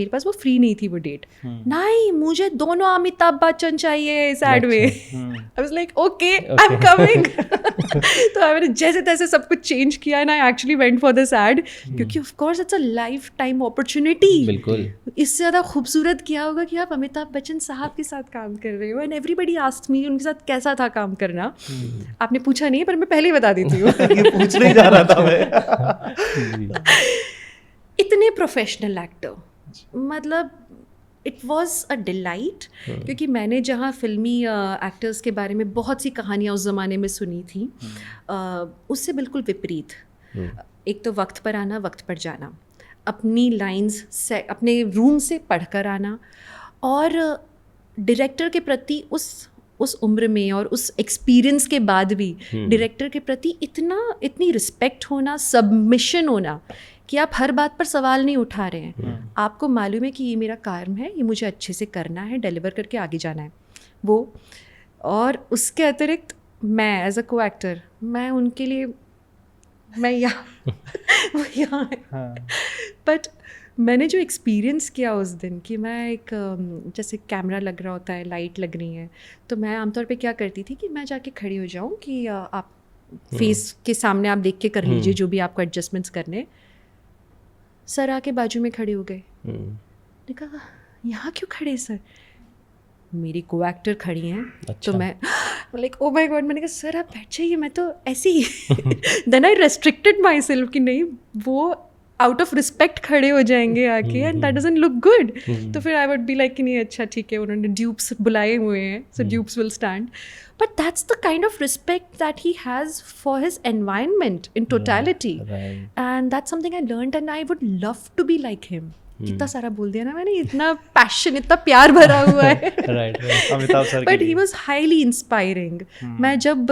पास वो फ्री नहीं थी वो डेट। नहीं मुझे दोनों अमिताभ बच्चन चाहिए इस एड में। I was like okay I am coming. तो मैंने जैसे तैसे सब कुछ चेंज किया and I actually went for this ad, क्योंकि of course it's a lifetime opportunity. बिल्कुल। इससे ज़्यादा खूबसूरत क्या होगा कि आप अमिताभ बच्चन साहब के साथ काम कर रहे हो। एंड एवरीबडी आस्क्ड मी उनके साथ कैसा था काम करना। आपने पूछा नहीं पर मैं पहले ही बता देती हूँ। पूछने जा रहा था मैं। इतने प्रोफेशनल एक्टर, मतलब इट वॉज अ डिलाइट। क्योंकि मैंने जहाँ फिल्मी एक्टर्स के बारे में बहुत सी कहानियाँ उस ज़माने में सुनी थी, उससे बिल्कुल विपरीत। एक तो वक्त पर आना, वक्त पर जाना, अपनी लाइंस से अपने रूम से पढ़कर आना, और डायरेक्टर के प्रति उस उम्र में और उस एक्सपीरियंस के बाद भी डायरेक्टर के प्रति इतनी रिस्पेक्ट होना, सबमिशन होना कि आप हर बात पर सवाल नहीं उठा रहे हैं। आपको मालूम है कि ये मेरा काम है, ये मुझे अच्छे से करना है, डिलीवर करके आगे जाना है वो। और उसके अतिरिक्त मैं एज अ को एक्टर, मैं उनके लिए मैं वो यहाँ है। बट मैंने जो एक्सपीरियंस किया उस दिन कि मैं एक जैसे कैमरा लग रहा होता है, लाइट लग रही है, तो मैं आमतौर पे क्या करती थी कि मैं जाके खड़ी हो जाऊँ कि आप फेस के सामने आप देख के कर लीजिए जो भी आपको एडजस्टमेंट्स करने। सर आके बाजू में खड़े हो गए। मैंने कहा यहाँ क्यों खड़े सर? मेरी को एक्टर खड़ी हैं। अच्छा। तो मैं लाइक ओ माय गॉड, मैंने कहा सर आप बैठ जाइए, मैं तो ऐसे ही then I restricted myself कि नहीं, वो आउट ऑफ रिस्पेक्ट खड़े हो जाएंगे आके and that doesn't look good. तो फिर आई वुड बी लाइक कि नहीं अच्छा ठीक है, उन्होंने ड्यूप्स बुलाए हुए हैं, so dupes will stand. But that's the kind of respect that he has for his environment in totality, and that's something I learned and I would love to be like him. कितना सारा बोल दिया ना मैंने, इतना passion, इतना प्यार भरा हुआ है. Amitabh sir. But he was highly inspiring. मैं जब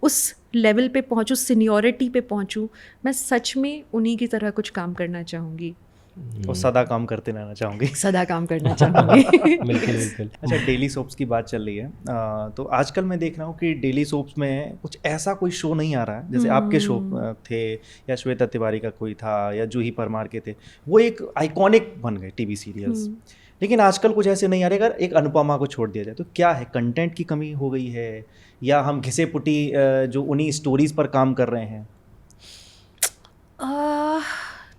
उस लेवल पे पहुँचूँ, सीनियरिटी पे पहुँचूँ, मैं सच में उन्हीं की तरह कुछ काम करना चाहूँगी और सदा काम करते रहना चाहूँगी. सदा काम करना चाहूँगी. बिल्कुल बिल्कुल. अच्छा, डेली सोप्स की बात चल रही है, तो आजकल मैं देख रहा हूँ कि डेली सोप्स में कुछ ऐसा कोई शो नहीं आ रहा है जैसे आपके शो थे या श्वेता तिवारी का कोई था या जूही परमार के थे, वो एक आइकॉनिक बन गए टीवी सीरियल्स. लेकिन आजकल कुछ ऐसे नहीं आ रहे. अगर एक अनुपमा को छोड़ दिया जाए तो क्या है, कंटेंट की कमी हो गई है या हम घिसे पुटी जो उन्हीं स्टोरीज पर काम कर रहे हैं?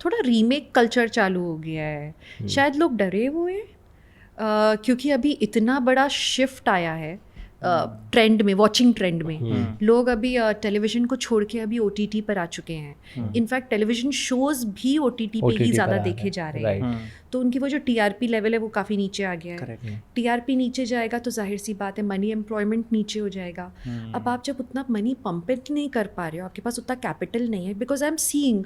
थोड़ा रीमेक कल्चर चालू हो गया है. शायद लोग डरे हुए हैं क्योंकि अभी इतना बड़ा शिफ्ट आया है ट्रेंड में, वॉचिंग ट्रेंड में. लोग अभी टेलीविज़न को छोड़ के अभी OTT पर आ चुके हैं. इनफैक्ट टेलीविज़न शोज़ भी OTT पे ही ज़्यादा देखे जा रहे हैं. तो उनकी वो जो TRP लेवल है वो काफ़ी नीचे आ गया है. TRP नीचे जाएगा तो जाहिर सी बात है मनी एम्प्लॉयमेंट नीचे हो जाएगा. अब आप जब उतना मनी पंप नहीं कर पा रहे हो, आपके पास उतना कैपिटल नहीं है, because I am seeing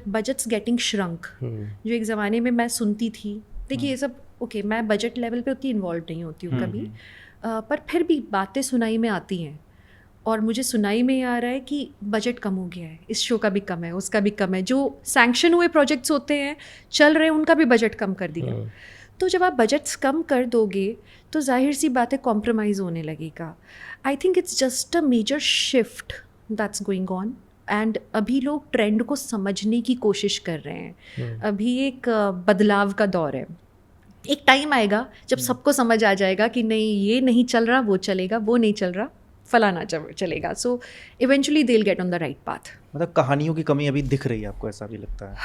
budgets getting shrunk. जो एक ज़माने में मैं सुनती थी, देखिए ये सब ओके, मैं बजट लेवल पे उतनी इन्वॉल्व नहीं होती हूँ कभी, पर फिर भी बातें सुनाई में आती हैं. और मुझे सुनाई में आ रहा है कि बजट कम हो गया है, इस शो का भी कम है, उसका भी कम है. जो सैंक्शन हुए प्रोजेक्ट्स होते हैं, चल रहे हैं, उनका भी बजट कम कर दिया. तो जब आप बजट्स कम कर दोगे तो जाहिर सी बात है कॉम्प्रोमाइज़ होने लगेगा. I think it's just a major shift that's going on. And अभी लोग ट्रेंड को समझने की कोशिश कर रहे हैं. अभी एक बदलाव का दौर है. एक टाइम आएगा जब सबको समझ आ जाएगा कि नहीं, ये नहीं चल रहा वो चलेगा, वो नहीं चल रहा फलाना चलेगा. So eventually they will get on the right path. मतलब कहानियों की कमी अभी दिख रही है आपको, ऐसा भी लगता है?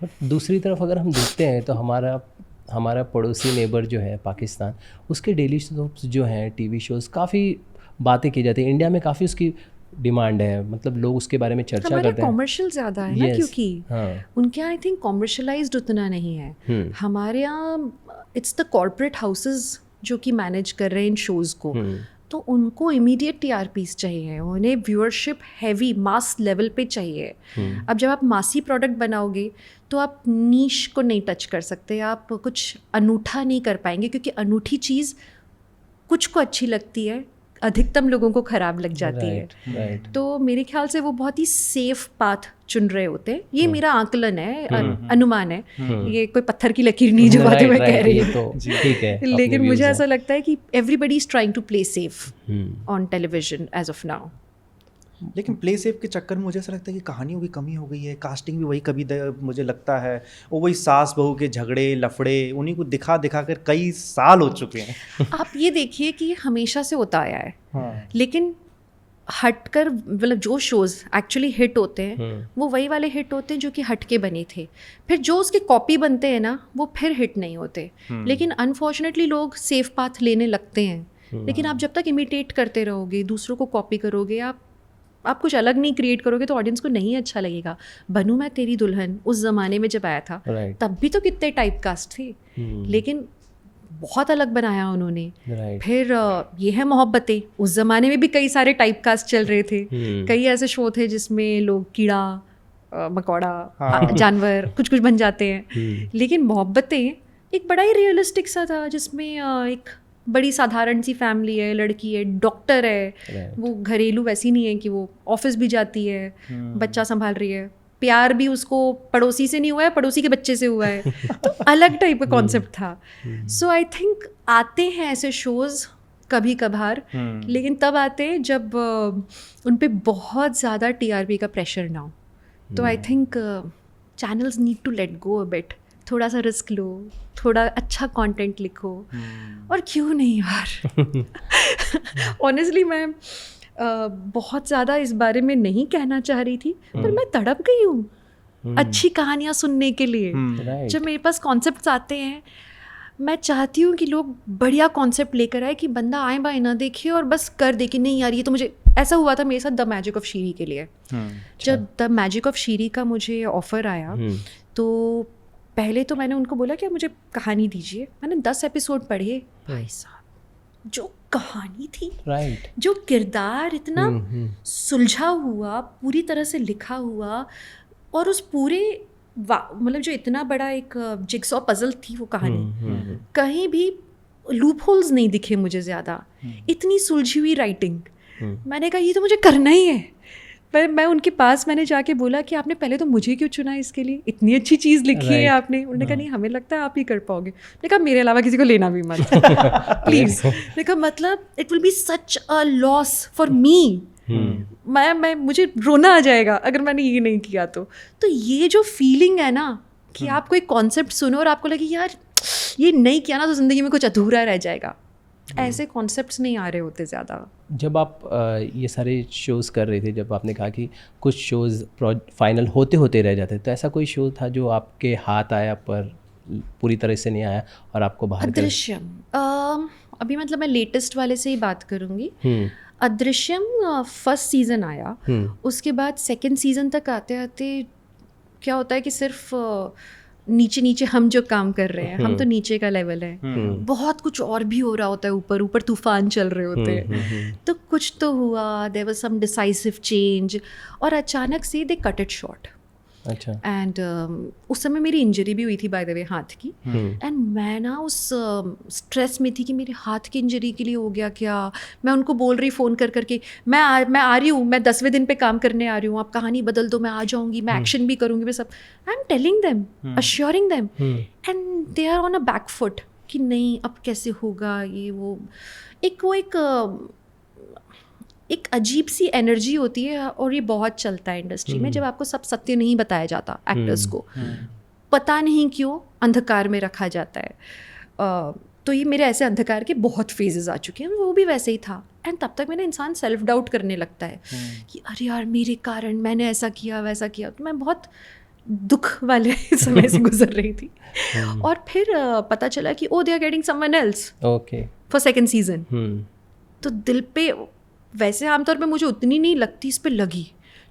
बट दूसरी तरफ अगर हम देखते हैं तो हमारा पड़ोसी नेबर जो है पाकिस्तान, उसके डेली सोप्स जो हैं, टीवी शोज़, काफ़ी बातें की जाती हैं. इंडिया में काफ़ी उसकी डिमांड है, मतलब लोग उसके बारे में चर्चा करते हैं. कॉमर्शियल ज़्यादा है ना, क्योंकि उनके यहाँ आई थिंक कॉमर्शलाइज्ड उतना नहीं है. हमारे यहाँ इट्स द कॉर्पोरेट हाउसेस जो कि मैनेज कर रहे हैं इन शोज़ को. तो उनको इमीडिएट TRPs चाहिए, उन्हें व्यूअरशिप हैवी मास लेवल पे चाहिए. अब जब आप मासी प्रोडक्ट बनाओगे तो आप नीश को नहीं टच कर सकते, आप कुछ अनूठा नहीं कर पाएंगे, क्योंकि अनूठी चीज़ कुछ को अच्छी लगती है, अधिकतम लोगों को ख़राब लग जाती है. तो मेरे ख्याल से वो बहुत ही सेफ पाथ चुन रहे होते हैं. ये मेरा आकलन है, अनुमान है, ये कोई पत्थर की लकीर नहीं जो बातें मैं कह रही हूँ. तो ठीक है, लेकिन मुझे ऐसा लगता है कि everybody is trying to play safe on television as of now. लेकिन प्ले सेफ के चक्कर में मुझे ऐसा लगता है कि कहानियों की कमी हो गई है. कास्टिंग भी वही कभी मुझे लगता है वो वही सास बहू के झगड़े लफड़े, उन्हीं को दिखा दिखा कर कई साल हो चुके हैं. आप ये देखिए कि ये हमेशा से होता आया है. लेकिन हटकर, मतलब जो शोज़ एक्चुअली हिट होते हैं वो वही वाले हिट होते हैं जो कि हटके बने थे. फिर जो उसके कॉपी बनते हैं ना, वो फिर हिट नहीं होते. लेकिन अनफॉर्चुनेटली लोग सेफ पाथ लेने लगते हैं. लेकिन आप जब तक इमिटेट करते रहोगे, दूसरों को कॉपी करोगे, आप कुछ अलग नहीं क्रिएट करोगे तो ऑडियंस को नहीं अच्छा लगेगा. बनूं मैं तेरी दुल्हन उस ज़माने में जब आया था, तब भी तो कितने टाइप कास्ट थे, लेकिन बहुत अलग बनाया उन्होंने. फिर ये है मोहब्बतें, उस ज़माने में भी कई सारे टाइप कास्ट चल रहे थे. कई ऐसे शो थे जिसमें लोग कीड़ा मकोड़ा जानवर कुछ बन जाते हैं. लेकिन मोहब्बतें एक बड़ा ही रियलिस्टिक सा था, जिसमें एक बड़ी साधारण सी फैमिली है, लड़की है, डॉक्टर है. वो घरेलू वैसी नहीं है कि वो ऑफिस भी जाती है, बच्चा संभाल रही है. प्यार भी उसको पड़ोसी से नहीं हुआ है, पड़ोसी के बच्चे से हुआ है. तो अलग टाइप का कॉन्सेप्ट था. सो आई थिंक आते हैं ऐसे शोज़ कभी कभार, लेकिन तब आते हैं जब उन पे बहुत ज़्यादा TRP का प्रेशर ना हो. तो I think channels need to let go a bit. थोड़ा सा रिस्क लो, थोड़ा अच्छा कंटेंट लिखो. और क्यों नहीं यार, ऑनेस्टली मैं बहुत ज़्यादा इस बारे में नहीं कहना चाह रही थी, पर मैं तड़प गई हूँ अच्छी कहानियाँ सुनने के लिए. जब मेरे पास कॉन्सेप्ट्स आते हैं, मैं चाहती हूँ कि लोग बढ़िया कॉन्सेप्ट लेकर आए कि बंदा आए बाएं ना देखे और बस कर दे कि नहीं यार ये तो मुझे, ऐसा हुआ था मेरे साथ द मैजिक ऑफ शीरी के लिए। जब द मैजिक ऑफ शीरी का मुझे ऑफ़र आया तो पहले तो मैंने उनको बोला कि आप मुझे कहानी दीजिए। मैंने 10 एपिसोड पढ़े, भाई साहब जो कहानी थी, राइट, जो किरदार इतना सुलझा हुआ, पूरी तरह से लिखा हुआ, और उस पूरे मतलब जो इतना बड़ा एक जिगसॉ पजल थी वो कहानी, कहीं भी लूप होल्स नहीं दिखे मुझे ज़्यादा, इतनी सुलझी हुई राइटिंग। मैंने कहा ये तो मुझे करना ही है। मैं उनके पास मैंने जाके बोला कि आपने पहले तो मुझे क्यों चुना इसके लिए, इतनी अच्छी चीज़ लिखी है आपने। उन्होंने कहा नहीं हमें लगता है आप ही कर पाओगे। मैंने कहा मेरे अलावा किसी को लेना भी मत प्लीज़। मैंने कहा मतलब it will be such a loss for me, मैं मुझे रोना आ जाएगा अगर मैंने ये नहीं किया तो ये जो फीलिंग है ना कि आप कोई कॉन्सेप्ट सुनो और आपको लगे यार ये नहीं किया ना तो ज़िंदगी में कुछ अधूरा रह जाएगा, ऐसे कॉन्सेप्ट्स नहीं आ रहे होते ज़्यादा। जब आप ये सारे शोज़ कर रहे थे, जब आपने कहा कि कुछ शोज़ फाइनल होते होते रह जाते, तो ऐसा कोई शो था जो आपके हाथ आया पर पूरी तरह से नहीं आया और आपको बाहर अदृश्यम, अभी मतलब मैं लेटेस्ट वाले से ही बात करूँगी। अदृश्यम फर्स्ट सीज़न आया, उसके बाद सेकंड सीज़न तक आते आते क्या होता है कि सिर्फ नीचे नीचे हम जो काम कर रहे हैं, हम तो नीचे का लेवल है, बहुत कुछ और भी हो रहा होता है, ऊपर ऊपर तूफान चल रहे होते हैं। तो कुछ तो हुआ, there was some decisive change, और अचानक से दे कट इट शॉर्ट। अच्छा। एंड उस समय मेरी इंजरी भी हुई थी बाय द वे, हाथ की। एंड मैं ना उस स्ट्रेस में थी कि मेरे हाथ की इंजरी के लिए हो गया क्या। मैं उनको बोल रही फ़ोन कर करके मैं आ रही हूँ, मैं 10वें दिन पे काम करने आ रही हूँ, आप कहानी बदल दो, मैं आ जाऊँगी, मैं एक्शन भी करूँगी, मैं सब। I am telling them, assuring them, and they are on a back foot कि नहीं अब कैसे होगा ये वो। एक अजीब सी एनर्जी होती है, और ये बहुत चलता है इंडस्ट्री में, जब आपको सब सत्य नहीं बताया जाता एक्टर्स को, पता नहीं क्यों अंधकार में रखा जाता है। तो ये मेरे ऐसे अंधकार के बहुत फेजेस आ चुके हैं, वो भी वैसे ही था। एंड तब तक मैंने इंसान सेल्फ डाउट करने लगता है कि अरे यार मेरे कारण मैंने ऐसा किया वैसा किया। तो मैं बहुत दुख वाले समय से गुजर रही थी। और फिर पता चला कि oh they are getting someone else okay for second season. तो दिल पे वैसे आमतौर पे मुझे उतनी नहीं लगती, इस पे लगी,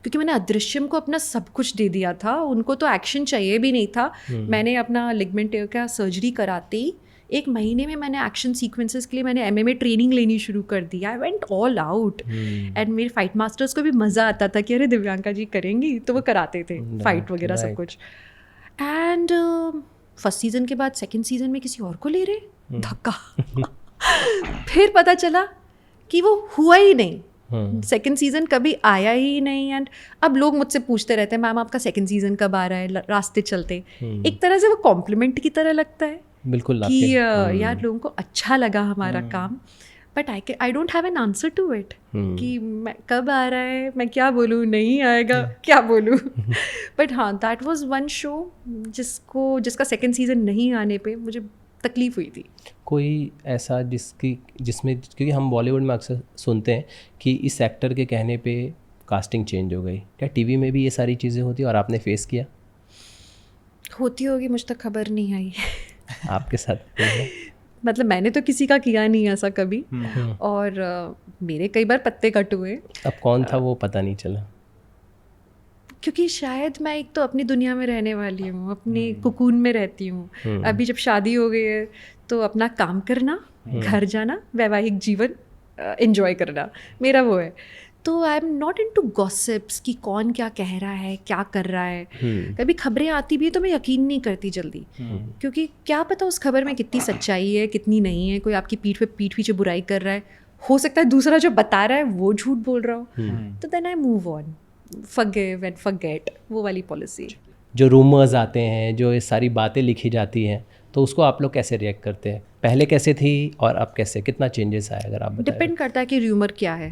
क्योंकि मैंने अदृश्यम को अपना सब कुछ दे दिया था। उनको तो एक्शन चाहिए भी नहीं था। मैंने अपना लिगमेंट का सर्जरी कराते ही 1 महीने में मैंने एक्शन सीक्वेंसेस के लिए मैंने MMA ट्रेनिंग लेनी शुरू कर दी। I went all out. And मेरे फाइट मास्टर्स को भी मज़ा आता था कि अरे दिव्यांका जी करेंगी, तो वो कराते थे फाइट वगैरह सब कुछ। एंड फर्स्ट सीज़न के बाद सेकेंड सीज़न में किसी और को ले रहे, धक्का। फिर पता चला कि वो हुआ ही नहीं, सेकंड सीजन कभी आया ही नहीं। एंड अब लोग मुझसे पूछते रहते हैं मैम आपका सेकंड सीजन कब आ रहा है, रास्ते चलते। एक तरह से वो कॉम्प्लीमेंट की तरह लगता है, बिल्कुल कि यार लोगों को अच्छा लगा हमारा काम, but I don't have an answer to it कि मैं कब आ रहा है, मैं क्या बोलूँ, नहीं आएगा क्या बोलूँ। बट हाँ, दैट वाज वन शो जिसका सेकंड सीजन नहीं आने पे मुझे तकलीफ हुई थी। कोई ऐसा जिसमें क्योंकि हम बॉलीवुड में अक्सर सुनते हैं कि इस एक्टर के कहने पे कास्टिंग चेंज हो गई, क्या टीवी में भी ये सारी चीज़ें होती हैं और आपने फेस किया? होती होगी, मुझ तक खबर नहीं आई। आपके साथ मतलब मैंने तो किसी का किया नहीं ऐसा कभी, और मेरे कई बार पत्ते कट हुए। अब कौन था वो पता नहीं चला, क्योंकि शायद मैं एक तो अपनी दुनिया में रहने वाली हूँ, अपने कुकून में रहती हूँ। अभी जब शादी हो गई है तो अपना काम करना, घर जाना, वैवाहिक जीवन एंजॉय करना, मेरा वो है। तो I am not into gossips कि कौन क्या कह रहा है, क्या कर रहा है। कभी खबरें आती भी है तो मैं यकीन नहीं करती जल्दी, क्योंकि क्या पता उस खबर में कितनी सच्चाई है कितनी नहीं है। कोई आपकी पीठ पीछे बुराई कर रहा है, हो सकता है दूसरा जो बता रहा है वो झूठ बोल रहा हो। तो then I move on, forgive and forget, वो वाली पॉलिसी। जो रूमर्स आते हैं, जो ये सारी बातें लिखी जाती हैं, तो उसको आप लोग कैसे रिएक्ट करते हैं? पहले कैसे थी और अब कैसे, कितना चेंजेस आया अगर आप बताएं? डिपेंड करता है कि र्यूमर क्या है।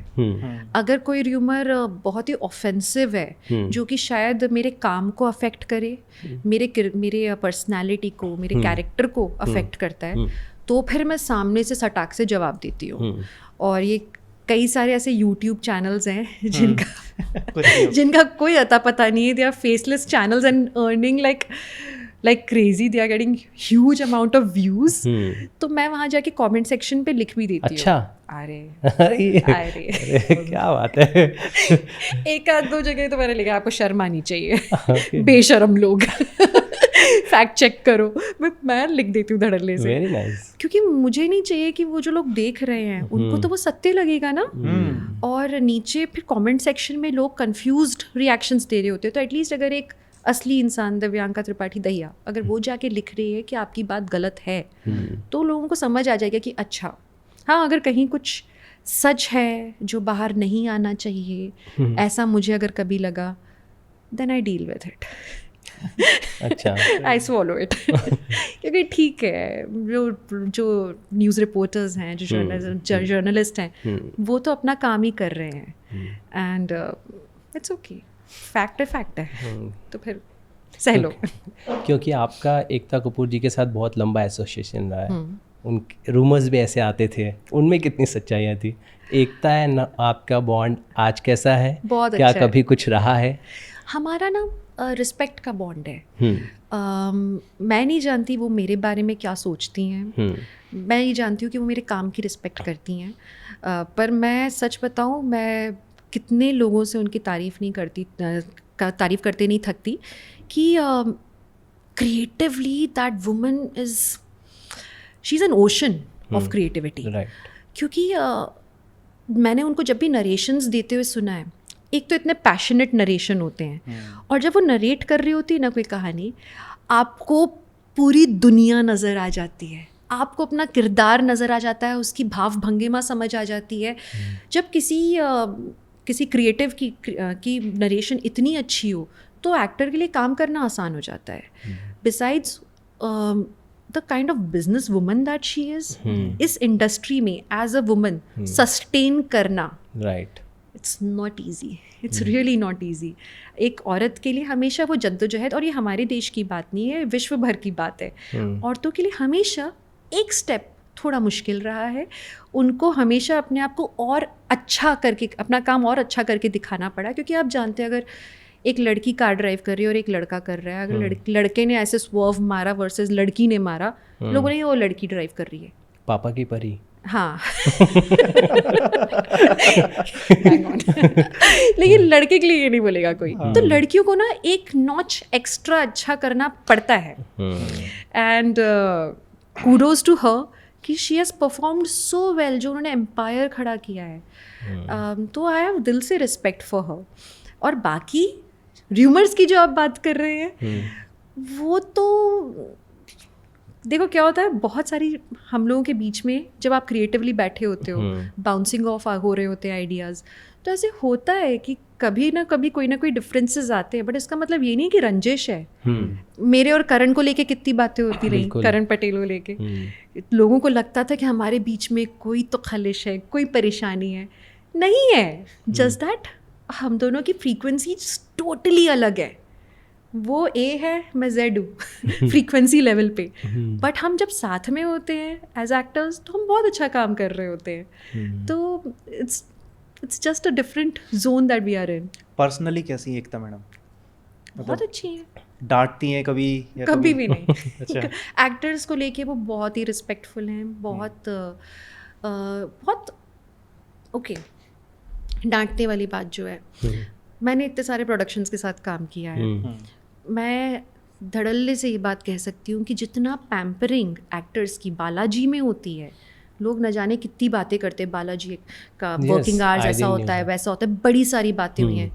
अगर कोई र्यूमर बहुत ही ऑफेंसिव है, जो कि शायद मेरे काम को अफेक्ट करे, मेरे पर्सनालिटी को, मेरे कैरेक्टर को अफेक्ट करता है, तो फिर मैं सामने से सटाक से जवाब देती हूँ। और ये कई सारे ऐसे YouTube चैनल्स हैं जिनका कोई अता पता नहीं है। They are faceless channels and earning like like crazy, they are getting huge amount of views. तो मैं वहाँ जाके कमेंट सेक्शन पे लिख भी देती हूँ। अच्छा। अरे अरे क्या बात है। एक आध दो जगह तो मैंने लिखा आपको शर्म आनी चाहिए, बेशरम लोग, फैक्ट चेक करो। मैं लिख देती हूँ धड़ल्ले से, वेरी नाइस। क्योंकि मुझे नहीं चाहिए कि वो जो लोग देख रहे हैं उनको तो वो सत्य लगेगा ना। और नीचे फिर कमेंट सेक्शन में लोग कंफ्यूज्ड रिएक्शंस दे रहे होते हैं, तो एटलीस्ट अगर एक असली इंसान दिव्यांका त्रिपाठी दहिया अगर वो जाके लिख रही है कि आपकी बात गलत है, तो लोगों को समझ आ जाएगा कि अच्छा हाँ, अगर कहीं कुछ सच है जो बाहर नहीं आना चाहिए, ऐसा मुझे अगर कभी लगा, then I deal with it. अच्छा। I swallow it. क्योंकि ठीक है, जो न्यूज़ रिपोर्टर्स हैं, जो जर्नलिस्ट हैं, वो तो अपना काम ही कर रहे हैं, एंड इट्स ओके, फैक्ट है तो फिर सह लो। क्योंकि आपका एकता कपूर जी के साथ बहुत लंबा एसोसिएशन रहा है, उन रूमर्स भी ऐसे आते थे, उनमें कितनी सच्चाइयाँ थी? एकता है ना आपका बॉन्ड आज कैसा है? बहुत क्या अच्छा है। कभी कुछ रहा है? हमारा ना रिस्पेक्ट का बॉन्ड है। मैं नहीं जानती वो मेरे बारे में क्या सोचती हैं, मैं नहीं जानती हूँ कि वो मेरे काम की रिस्पेक्ट करती हैं, पर मैं सच बताऊँ, मैं कितने लोगों से उनकी तारीफ़ नहीं करती, तारीफ़ करते नहीं थकती कि creatively that woman is, she is an ocean of creativity. क्योंकि मैंने उनको जब भी नरेशंस देते हुए सुना है, एक तो इतने पैशनेट नरेशन होते हैं, और जब वो नरेट कर रही होती है ना कोई कहानी, आपको पूरी दुनिया नज़र आ जाती है, आपको अपना किरदार नज़र आ जाता है, उसकी भाव भंगिमा समझ आ जाती है। जब किसी क्रिएटिव की नरेशन इतनी अच्छी हो तो एक्टर के लिए काम करना आसान हो जाता है। Besides the kind of business woman that she is, इस इंडस्ट्री में एज अ वुमन सस्टेन करना, right, it's not easy, it's really not easy. एक औरत के लिए हमेशा वो जद्दोजहद, और ये हमारे देश की बात नहीं है, विश्व भर की बात है, औरतों के लिए हमेशा एक स्टेप थोड़ा मुश्किल रहा है। उनको हमेशा अपने आप को और अच्छा करके, अपना काम और अच्छा करके दिखाना पड़ा, क्योंकि आप जानते हैं अगर एक लड़की कार ड्राइव कर रही है और एक लड़का कर रहा है, अगर लड़के ने ऐसे स्वर्व मारा वर्सेस लड़की ने मारा, लोगों ने वो लड़की ड्राइव कर रही है, पापा की परी। हाँ। लेकिन लड़के के लिए ये नहीं बोलेगा कोई, तो लड़कियों को ना एक नॉच एक्स्ट्रा अच्छा करना पड़ता है। एंड कूडोज टू हर कि she has performed so well, जो उन्होंने एम्पायर खड़ा किया है, तो आई हैव दिल से रिस्पेक्ट फॉर हर। और बाकी र्यूमर्स की जो आप बात कर रहे हैं, वो तो देखो क्या होता है, बहुत सारी हम लोगों के बीच में जब आप क्रिएटिवली बैठे होते हो, बाउंसिंग ऑफ हो रहे होते हैं आइडियाज़, तो ऐसे होता है कि कभी ना कभी कोई ना कोई डिफरेंसेस आते हैं, बट इसका मतलब ये नहीं कि रंजिश है। मेरे और करण को लेके कितनी बातें होती रही, करण पटेल को लेके, लोगों को लगता था कि हमारे बीच में कोई तो खलिश है, कोई परेशानी है, नहीं है, जस्ट दैट हम दोनों की फ्रीक्वेंसी टोटली अलग है। वो ए है, मैं जेड हूँ फ्रीक्वेंसी लेवल पे, बट हम जब साथ में होते हैं एज एक्टर्स तो हम बहुत अच्छा काम कर रहे होते हैं। तो it's just a different zone that we are in. Personally कैसी है एकता मैडम? बहुत अच्छी है, डांटती हैं कभी या कभी भी नहीं। अच्छा। एक्टर्स को लेके वो बहुत ही रिस्पेक्टफुल हैं, बहुत बहुत ओके। डांटने वाली बात जो है, मैंने इतने सारे प्रोडक्शंस के साथ काम किया है, मैं धड़ल्ले से ये बात कह सकती हूँ कि जितना पैम्परिंग एक्टर्स की बालाजी में होती है, लोग न जाने कितनी बातें करते हैं, बालाजी का वर्किंग आवर्स ऐसा होता है, वैसा होता है, बड़ी सारी बातें हुई हैं।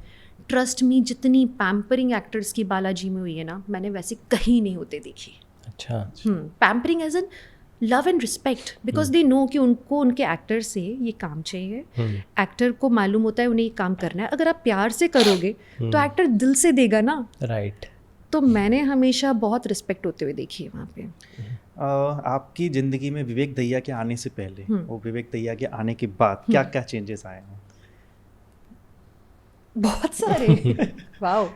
ट्रस्ट मी, जितनी पैम्परिंग एक्टर्स की बालाजी में हुई है ना, मैंने वैसे कहीं नहीं होते देखी। अच्छा। Pampering as an love and respect, because they know कि उनको उनके एक्टर से ये काम चाहिए, एक्टर को मालूम होता है उन्हें ये काम करना है। अगर आप प्यार से करोगे तो एक्टर दिल से देगा ना, राइट। तो मैंने हमेशा बहुत रिस्पेक्ट होते हुए देखी है वहाँ पे। आपकी ज़िंदगी में विवेक दहिया के आने से पहले और विवेक दहिया के आने के बाद क्या क्या चेंजेस आए हैं? बहुत सारे। वाओ,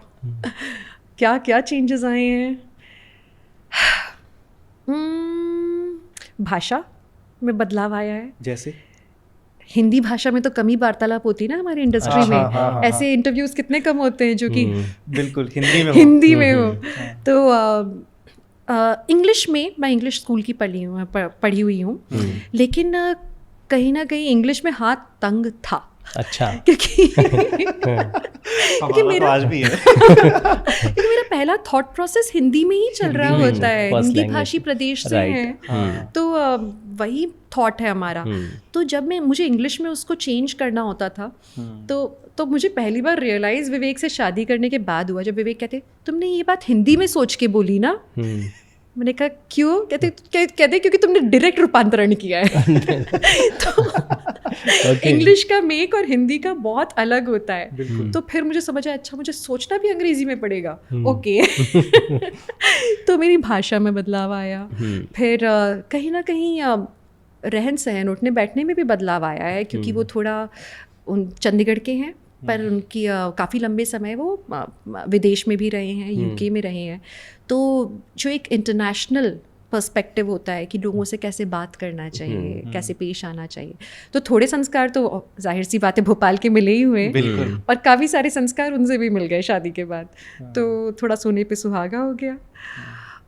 क्या क्या चेंजेस आए हैं। भाषा में बदलाव आया है। जैसे हिंदी भाषा में तो कम ही वार्तालाप होती है ना हमारी इंडस्ट्री में, ऐसे इंटरव्यूज कितने कम होते हैं जो कि बिल्कुल हिंदी में हिंदी में हो। तो इंग्लिश में मैं इंग्लिश स्कूल की पढ़ी हुई हूँ, लेकिन कहीं ना कहीं इंग्लिश में हाथ तंग था। अच्छा। क्योंकि मेरा आज भी है। क्योंकि मेरा पहला थॉट प्रोसेस हिंदी में ही चल रहा होता है, First हिंदी language. भाषी प्रदेश से Right. हैं, तो वही थॉट है हमारा। तो जब मुझे इंग्लिश में उसको चेंज करना होता था, तो मुझे पहली बार रियलाइज विवेक से शादी करने के बाद हुआ, जब विवेक कहते तुमने ये बात हिंदी में सोच के बोली ना। मैंने कहा क्यों? कहते क्योंकि तुमने डायरेक्ट रूपांतरण किया है। तो इंग्लिश का मेक और हिंदी का बहुत अलग होता है। तो फिर मुझे समझ आया, अच्छा मुझे सोचना भी अंग्रेजी में पड़ेगा। ओके। तो मेरी भाषा में बदलाव आया। फिर कहीं ना कहीं रहन सहन, उठने बैठने में भी बदलाव आया है, क्योंकि वो थोड़ा चंडीगढ़ के हैं, पर उनकी काफ़ी लंबे समय वो विदेश में भी रहे हैं, यूके में रहे हैं। तो जो एक इंटरनेशनल पर्सपेक्टिव होता है कि लोगों से कैसे बात करना चाहिए, कैसे पेश आना चाहिए, तो थोड़े संस्कार तो जाहिर सी बात है भोपाल के मिले ही हुए, और काफ़ी सारे संस्कार उनसे भी मिल गए शादी के बाद। तो थोड़ा सोने पे सुहागा हो गया।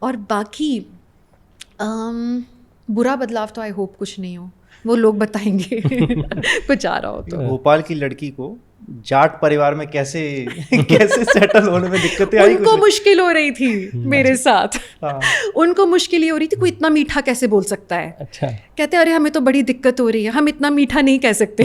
और बाकी बुरा बदलाव तो आई होप कुछ नहीं हो, वो लोग बताएंगे कुछ आ रहा हो तो। भोपाल की लड़की को जाट परिवार में कैसे सेटल होने में दिक्कतें आई? उनको मुश्किल हो रही थी मेरे साथ। उनको मुश्किल ये हो रही थी, कोई इतना मीठा कैसे बोल सकता है। अच्छा। कहते अरे हमें तो बड़ी दिक्कत हो रही है, हम इतना मीठा नहीं कह सकते।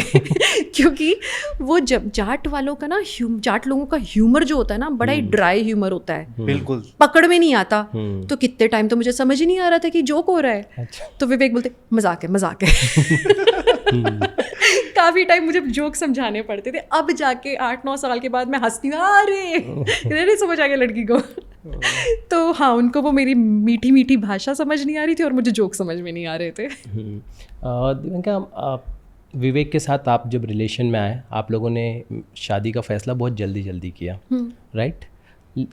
क्योंकि वो जब जाट वालों का ना, जाट लोगों का ह्यूमर जो होता है ना, बड़ा ही ड्राई ह्यूमर होता है, बिल्कुल पकड़ में नहीं आता। तो कितने टाइम तो मुझे समझ ही नहीं आ रहा था कि जोक हो रहा है। अच्छा। तो विवेक बोलते मजाक है। काफ़ी टाइम मुझे जोक समझाने पड़ते थे। अब जाके 8-9 साल के बाद मैं हंसती हूँ, अरे समझ आ गया लड़की को। तो हाँ, उनको वो मेरी मीठी मीठी भाषा समझ नहीं आ रही थी और मुझे जोक समझ में नहीं आ रहे थे। दिव्यांका, विवेक के साथ आप जब रिलेशन में आए, आप लोगों ने शादी का फैसला बहुत जल्दी किया, राइट?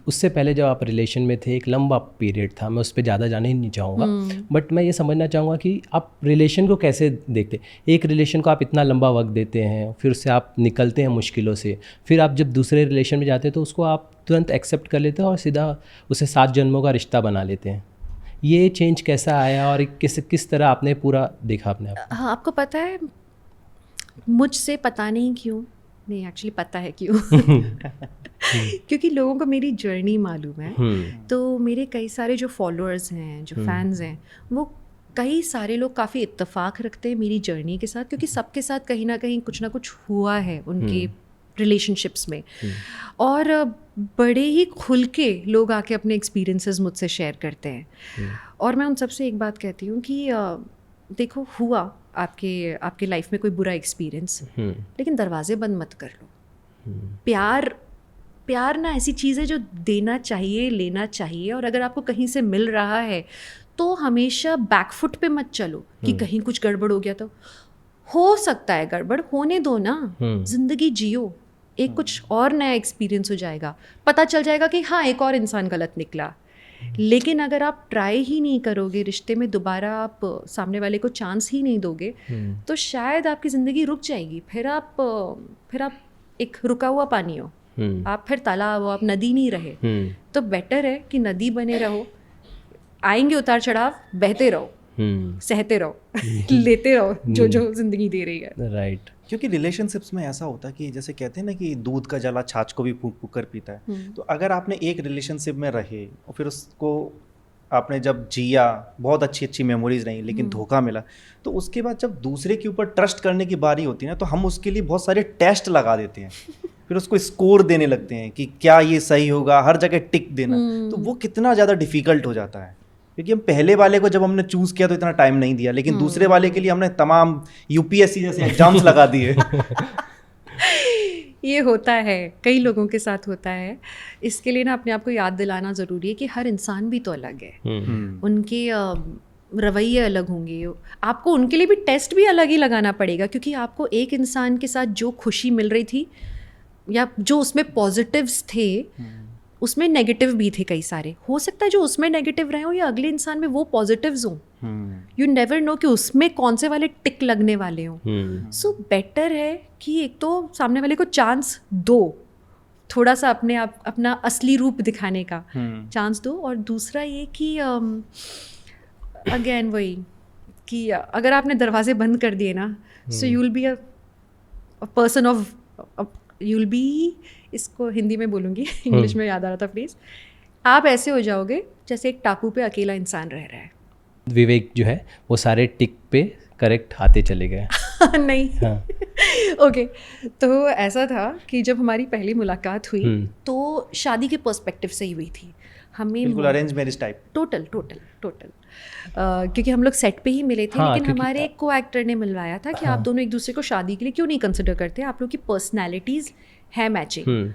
उससे पहले जब आप रिलेशन में थे, एक लंबा पीरियड था, मैं उस पर ज़्यादा जाने ही नहीं चाहूँगा, बट मैं ये समझना चाहूँगा कि आप रिलेशन को कैसे देखते? एक रिलेशन को आप इतना लंबा वक्त देते हैं, फिर उससे आप निकलते हैं मुश्किलों से, फिर आप जब दूसरे रिलेशन में जाते हैं तो उसको आप तुरंत एक्सेप्ट कर लेते हैं और सीधा उसे 7 जन्मों का रिश्ता बना लेते हैं। ये चेंज कैसा आया और किस तरह आपने पूरा देखा अपने आप? हाँ, आपको पता है, मुझसे पता नहीं क्यों, नहीं एक्चुअली पता है क्यों। क्योंकि लोगों को मेरी जर्नी मालूम है। तो मेरे कई सारे जो फॉलोअर्स हैं, जो फैंस हैं, वो कई सारे लोग काफ़ी इत्तेफाक रखते हैं मेरी जर्नी के साथ, क्योंकि सबके साथ कहीं ना कहीं कुछ ना कुछ हुआ है उनके रिलेशनशिप्स में। और बड़े ही खुल के लोग आके अपने एक्सपीरियंसेस मुझसे शेयर करते हैं। और मैं उन सबसे एक बात कहती हूँ कि देखो, हुआ आपके लाइफ में कोई बुरा एक्सपीरियंस, लेकिन दरवाजे बंद मत कर लो। प्यार ना ऐसी चीज़ है जो देना चाहिए, लेना चाहिए। और अगर आपको कहीं से मिल रहा है तो हमेशा बैकफुट पे मत चलो कि कहीं कुछ गड़बड़ हो गया तो। हो सकता है गड़बड़, होने दो ना, जिंदगी जियो, एक कुछ और नया एक्सपीरियंस हो जाएगा, पता चल जाएगा कि हाँ एक और इंसान गलत निकला। लेकिन अगर आप ट्राई ही नहीं करोगे, रिश्ते में दोबारा आप सामने वाले को चांस ही नहीं दोगे, तो शायद आपकी ज़िंदगी रुक जाएगी। फिर आप एक रुका हुआ पानी हो, आप फिर तालाब हो, आप नदी नहीं रहे। तो बेटर है कि नदी बने रहो, आएंगे उतार चढ़ाव, बहते रहो, सहते रहो, लेते रहो जो जिंदगी दे रही है। राइट। क्योंकि रिलेशनशिप्स में ऐसा होता है कि जैसे कहते हैं ना कि दूध का जला छाछ को भी फूंक फूंक कर पीता है। तो अगर आपने एक रिलेशनशिप में रहे और फिर उसको आपने जब जिया, बहुत अच्छी अच्छी मेमोरीज रही, लेकिन धोखा मिला, तो उसके बाद जब दूसरे के ऊपर ट्रस्ट करने की बारी होती है ना, तो हम उसके लिए बहुत सारे टेस्ट लगा देते हैं। फिर उसको स्कोर देने लगते हैं कि क्या ये सही होगा, हर जगह टिक देना। तो वो कितना ज़्यादा डिफिकल्ट हो जाता है, क्योंकि हम पहले वाले को जब हमने चूज़ किया तो इतना टाइम नहीं दिया, लेकिन दूसरे वाले के लिए हमने तमाम यूपीएससी जैसे एग्जाम्स लगा दिए। ये होता है, कई लोगों के साथ होता है। इसके लिए ना अपने आप को याद दिलाना ज़रूरी है कि हर इंसान भी तो अलग है, उनके रवैये अलग होंगे, आपको उनके लिए भी टेस्ट भी अलग ही लगाना पड़ेगा। क्योंकि आपको एक इंसान के साथ जो खुशी मिल रही थी या जो उसमें पॉजिटिव्स थे, उसमें नेगेटिव भी थे कई सारे। हो सकता है जो उसमें नेगेटिव रहे हो या अगले इंसान में वो पॉजिटिव्स हों। यू नेवर नो कि उसमें कौन से वाले टिक लगने वाले हों। सो बेटर है कि एक तो सामने वाले को चांस दो, थोड़ा सा अपने आप अपना असली रूप दिखाने का चांस दो। और दूसरा ये कि अगेन वही कि अगर आपने दरवाजे बंद कर दिए ना, so you will be a person of, you will be, इसको हिंदी में बोलूँगी, इंग्लिश में याद आ रहा था प्लीज़, आप ऐसे हो जाओगे जैसे एक टापू पे अकेला इंसान रह रहा है। विवेक जो है वो सारे टिक पे करेक्ट आते चले गए। नहीं। हाँ। ओके, तो ऐसा था कि जब हमारी पहली मुलाकात हुई तो शादी के पर्सपेक्टिव से ही हुई थी। हमें बिल्कुल अरेंज मैरिज टाइप। टोटल क्योंकि हम लोग सेट पे ही मिले थे। हाँ, लेकिन हमारे एक को एक्टर ने मिलवाया था कि आप दोनों एक दूसरे को शादी के लिए क्यों नहीं कंसिडर करते, आप लोग की पर्सनैलिटीज़ है मैचिंग।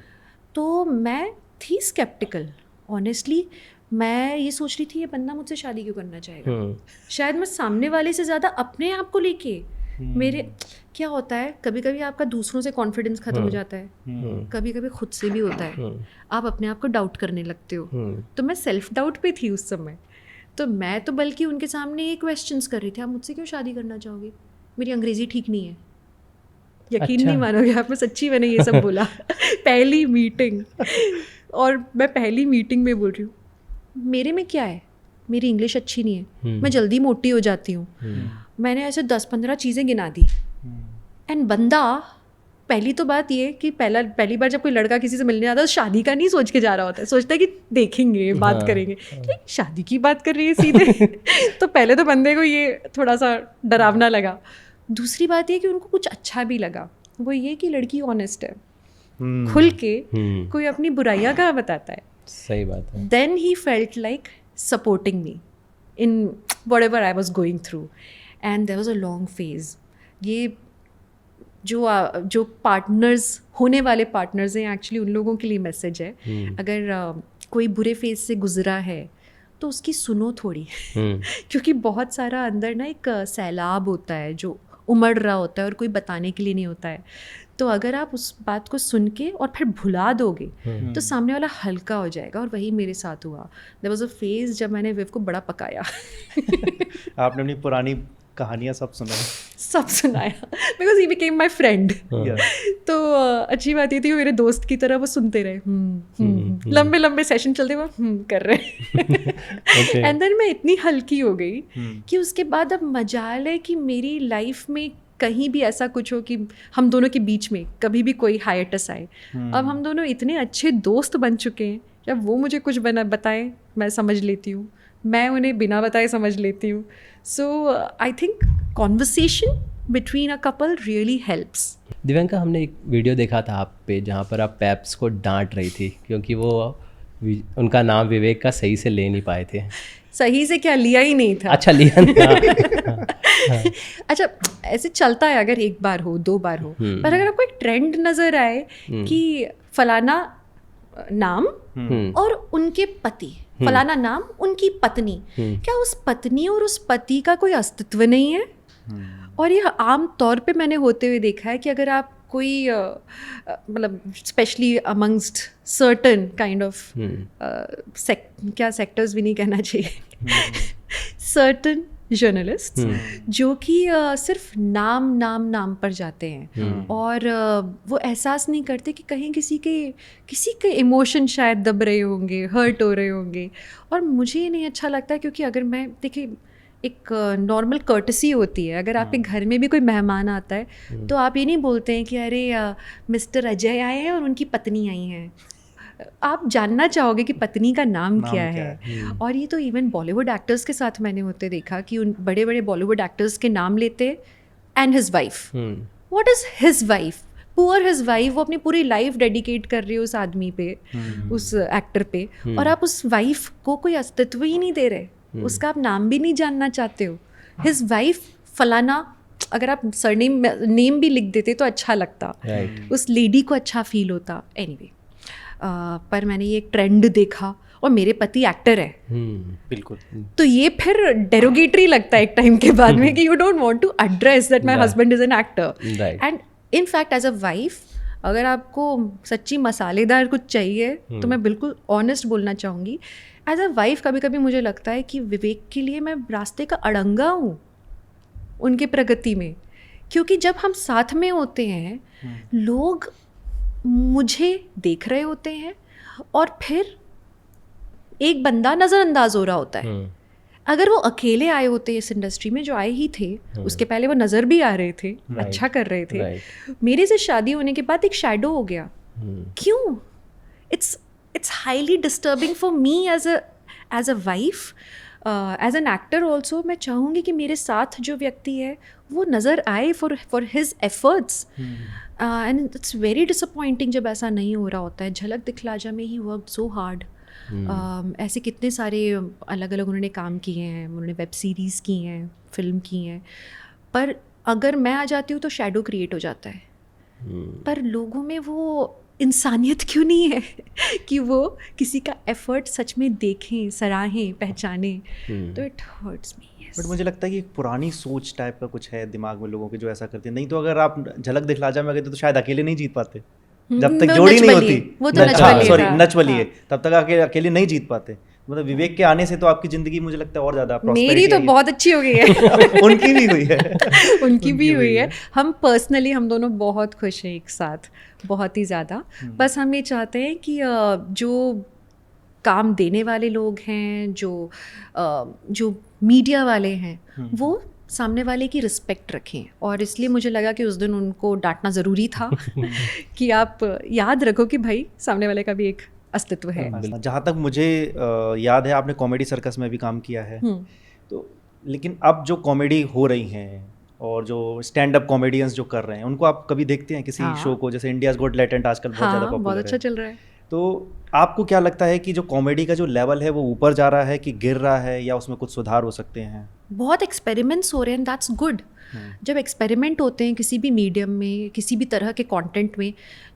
तो मैं थी स्केप्टिकल, ऑनेस्टली मैं ये सोच रही थी ये बंदा मुझसे शादी क्यों करना चाहेगा। शायद मैं सामने वाले से ज़्यादा अपने आप को लेके, मेरे क्या होता है कभी कभी आपका दूसरों से कॉन्फिडेंस खत्म हो जाता है, कभी कभी खुद से भी होता है, आप अपने आप को डाउट करने लगते हो। तो मैं सेल्फ डाउट पे थी उस समय। तो मैं तो बल्कि उनके सामने ये क्वेश्चंस कर रही थी, आप मुझसे क्यों शादी करना चाहोगे, मेरी अंग्रेज़ी ठीक नहीं है। यकीन नहीं मानोगे आप, मैं सच्ची मैंने ये सब बोला पहली मीटिंग। और मैं पहली मीटिंग में बोल रही हूँ मेरे में क्या है, मेरी इंग्लिश अच्छी नहीं है, मैं जल्दी मोटी हो जाती हूँ। मैंने ऐसे 10-15 चीज़ें गिना दी। एंड बंदा, पहली तो बात ये कि पहली बार जब कोई लड़का किसी से मिलने आता है तो शादी का नहीं सोच के जा रहा होता है, सोचता है कि देखेंगे बात करेंगे, लेकिन शादी की बात कर रही है सीधे। तो पहले तो बंदे को ये थोड़ा सा डरावना लगा। दूसरी बात ये कि उनको कुछ अच्छा भी लगा, वो ये कि लड़की ऑनेस्ट है, खुल के कोई अपनी बुराइयां कहाँ बताता है। सही बात है। Then he felt like supporting me in whatever I was going through, and there was a long phase. ये जो पार्टनर्स, होने वाले पार्टनर्स हैं, एक्चुअली उन लोगों के लिए मैसेज है। अगर कोई बुरे फेज से गुजरा है तो उसकी सुनो थोड़ी क्योंकि बहुत सारा अंदर ना एक सैलाब होता है जो उमड़ रहा होता है और कोई बताने के लिए नहीं होता है। तो अगर आप उस बात को सुन के और फिर भुला दोगे तो सामने वाला हल्का हो जाएगा, और वही मेरे साथ हुआ। देयर वाज अ फेज जब मैंने विव को बड़ा पकाया आपने अपनी पुरानी कहानियाँ सब सुनाया because he became my friend. तो अच्छी बात ये थी वो मेरे दोस्त की तरह वो सुनते रहे, लंबे लंबे सेशन चलते हुए कर रहे। एंड देन मैं इतनी हल्की हो गई कि उसके बाद अब मजाल है कि मेरी लाइफ में कहीं भी ऐसा कुछ हो कि हम दोनों के बीच में कभी भी कोई हाइएटस आए। अब हम दोनों इतने अच्छे दोस्त बन चुके हैं, जब वो मुझे कुछ बताएं मैं समझ लेती हूँ, मैं उन्हें बिना बताए समझ लेती हूँ। So I think conversation between a couple really helps. Divyanka, हमने एक वीडियो देखा था आप पे जहाँ पर आप पैप्स को डांट रही थी क्योंकि वो उनका नाम विवेक का सही से ले नहीं पाए थे। सही से क्या, लिया ही नहीं था। अच्छा, लिया था। अच्छा, ऐसे चलता है अगर एक बार हो, 2 बार हो, पर अगर आपको एक ट्रेंड नजर आए कि फलाना नाम और उनके पति, फलाना नाम उनकी पत्नी, क्या उस पत्नी और उस पति का कोई अस्तित्व नहीं है? और ये आम तौर पे मैंने होते हुए देखा है कि अगर आप कोई मतलब specially amongst certain kind of क्या सेक्टर्स भी नहीं कहना चाहिए, सर्टन जर्नलिस्ट जो कि सिर्फ नाम पर जाते हैं और वो एहसास नहीं करते कि कहीं किसी के इमोशन शायद दब रहे होंगे, हर्ट हो रहे होंगे। और मुझे ये नहीं अच्छा लगता, क्योंकि अगर मैं देखिए एक नॉर्मल कर्टसी होती है, अगर आपके घर में भी कोई मेहमान आता है तो आप ये नहीं बोलते हैं कि अरे मिस्टर अजय आए हैं और उनकी पत्नी आई हैं। आप जानना चाहोगे कि पत्नी का नाम क्या है। और ये तो इवन बॉलीवुड एक्टर्स के साथ मैंने होते देखा कि उन बड़े बड़े बॉलीवुड एक्टर्स के नाम लेते and his wife, what is his wife, poor his wife, वो अपनी पूरी लाइफ डेडिकेट कर रही है उस आदमी पे, उस एक्टर पे, और आप उस वाइफ को कोई अस्तित्व ही नहीं दे रहे, उसका आप नाम भी नहीं जानना चाहते हो। हिज वाइफ फलाना, अगर आप सरनेम नेम भी लिख देते तो अच्छा लगता, उस लेडी को अच्छा फील होता। एनीवे, पर मैंने ये एक ट्रेंड देखा, और मेरे पति एक्टर है, बिल्कुल, तो ये फिर डेरोगेटरी लगता है एक टाइम के बाद में कि you don't want to address that my husband is an actor. And in fact as a wife, अगर आपको सच्ची मसालेदार कुछ चाहिए तो मैं बिल्कुल ऑनेस्ट बोलना चाहूँगी, एज अ वाइफ कभी कभी मुझे लगता है कि विवेक के लिए मैं रास्ते का अड़ंगा हूँ उनके प्रगति में। क्योंकि जब हम साथ में होते हैं, लोग मुझे देख रहे होते हैं और फिर एक बंदा नज़रअंदाज हो रहा होता है। अगर वो अकेले आए होते इस इंडस्ट्री में, जो आए ही थे, उसके पहले वो नज़र भी आ रहे थे, अच्छा कर रहे थे, मेरे से शादी होने के बाद एक शैडो हो गया। क्यों? It's highly disturbing for me as a wife, as an actor also. मैं चाहूँगी कि मेरे साथ जो व्यक्ति है वो नज़र आए for his efforts, and it's very disappointing जब ऐसा नहीं हो रहा होता है। झलक दिखलाजा में ही वर्क सो हार्ड। ऐसे कितने सारे अलग अलग उन्होंने काम किए हैं, उन्होंने वेब सीरीज़ की हैं, फिल्म की हैं, पर अगर मैं आ जाती हूँ तो शैडो क्रिएट हो जाता है। पर लोगों में वो इंसानियत क्यों नहीं है कि वो किसी का एफर्ट सच में देखें, सराहें, पहचानें? तो इट हर्ट्स मी। बट मुझे लगता है कि एक पुरानी सोच टाइप का कुछ है दिमाग में लोगों के जो ऐसा करते हैं। नहीं तो अगर आप झलक दिखलाजा में गए तो शायद अकेले नहीं जीत पाते, जब तक जोड़ी नहीं होती। वो तो नचबलिए सॉरी, था। नचबलिए, तब तक अकेले नहीं जीत पाते। मतलब विवेक के आने से तो आपकी जिंदगी मुझे लगता है और ज्यादा मेरी तो बहुत अच्छी हो गई है। उनकी भी हुई है। उनकी भी हुई है। हम पर्सनली हम दोनों बहुत खुश हैं एक साथ, बहुत ही ज़्यादा। बस हम ये चाहते हैं कि जो काम देने वाले लोग हैं, जो मीडिया वाले हैं, वो सामने वाले की रिस्पेक्ट रखें। और इसलिए मुझे लगा कि उस दिन उनको डांटना ज़रूरी था कि आप याद रखो कि भाई सामने वाले का भी एक अस्तित्व है। जहाँ तक मुझे याद है, आपने कॉमेडी सर्कस में भी काम किया है, तो लेकिन अब जो कॉमेडी हो रही हैं और जो स्टैंड अप कॉमेडियंस जो कर रहे हैं, उनको आप कभी देखते हैं किसी शो को? जैसे इंडियाज गॉट टैलेंट आजकल बहुत ज़्यादा पॉपुलर है, बहुत अच्छा चल रहा है। तो आपको क्या लगता है कि जो कॉमेडी का जो लेवल है वो ऊपर जा रहा है कि गिर रहा है, या उसमें कुछ सुधार हो सकते हैं? बहुत एक्सपेरिमेंट्स हो रहे हैं, दैट्स गुड। जब एक्सपेरिमेंट होते हैं किसी भी मीडियम में, किसी भी तरह के कंटेंट में,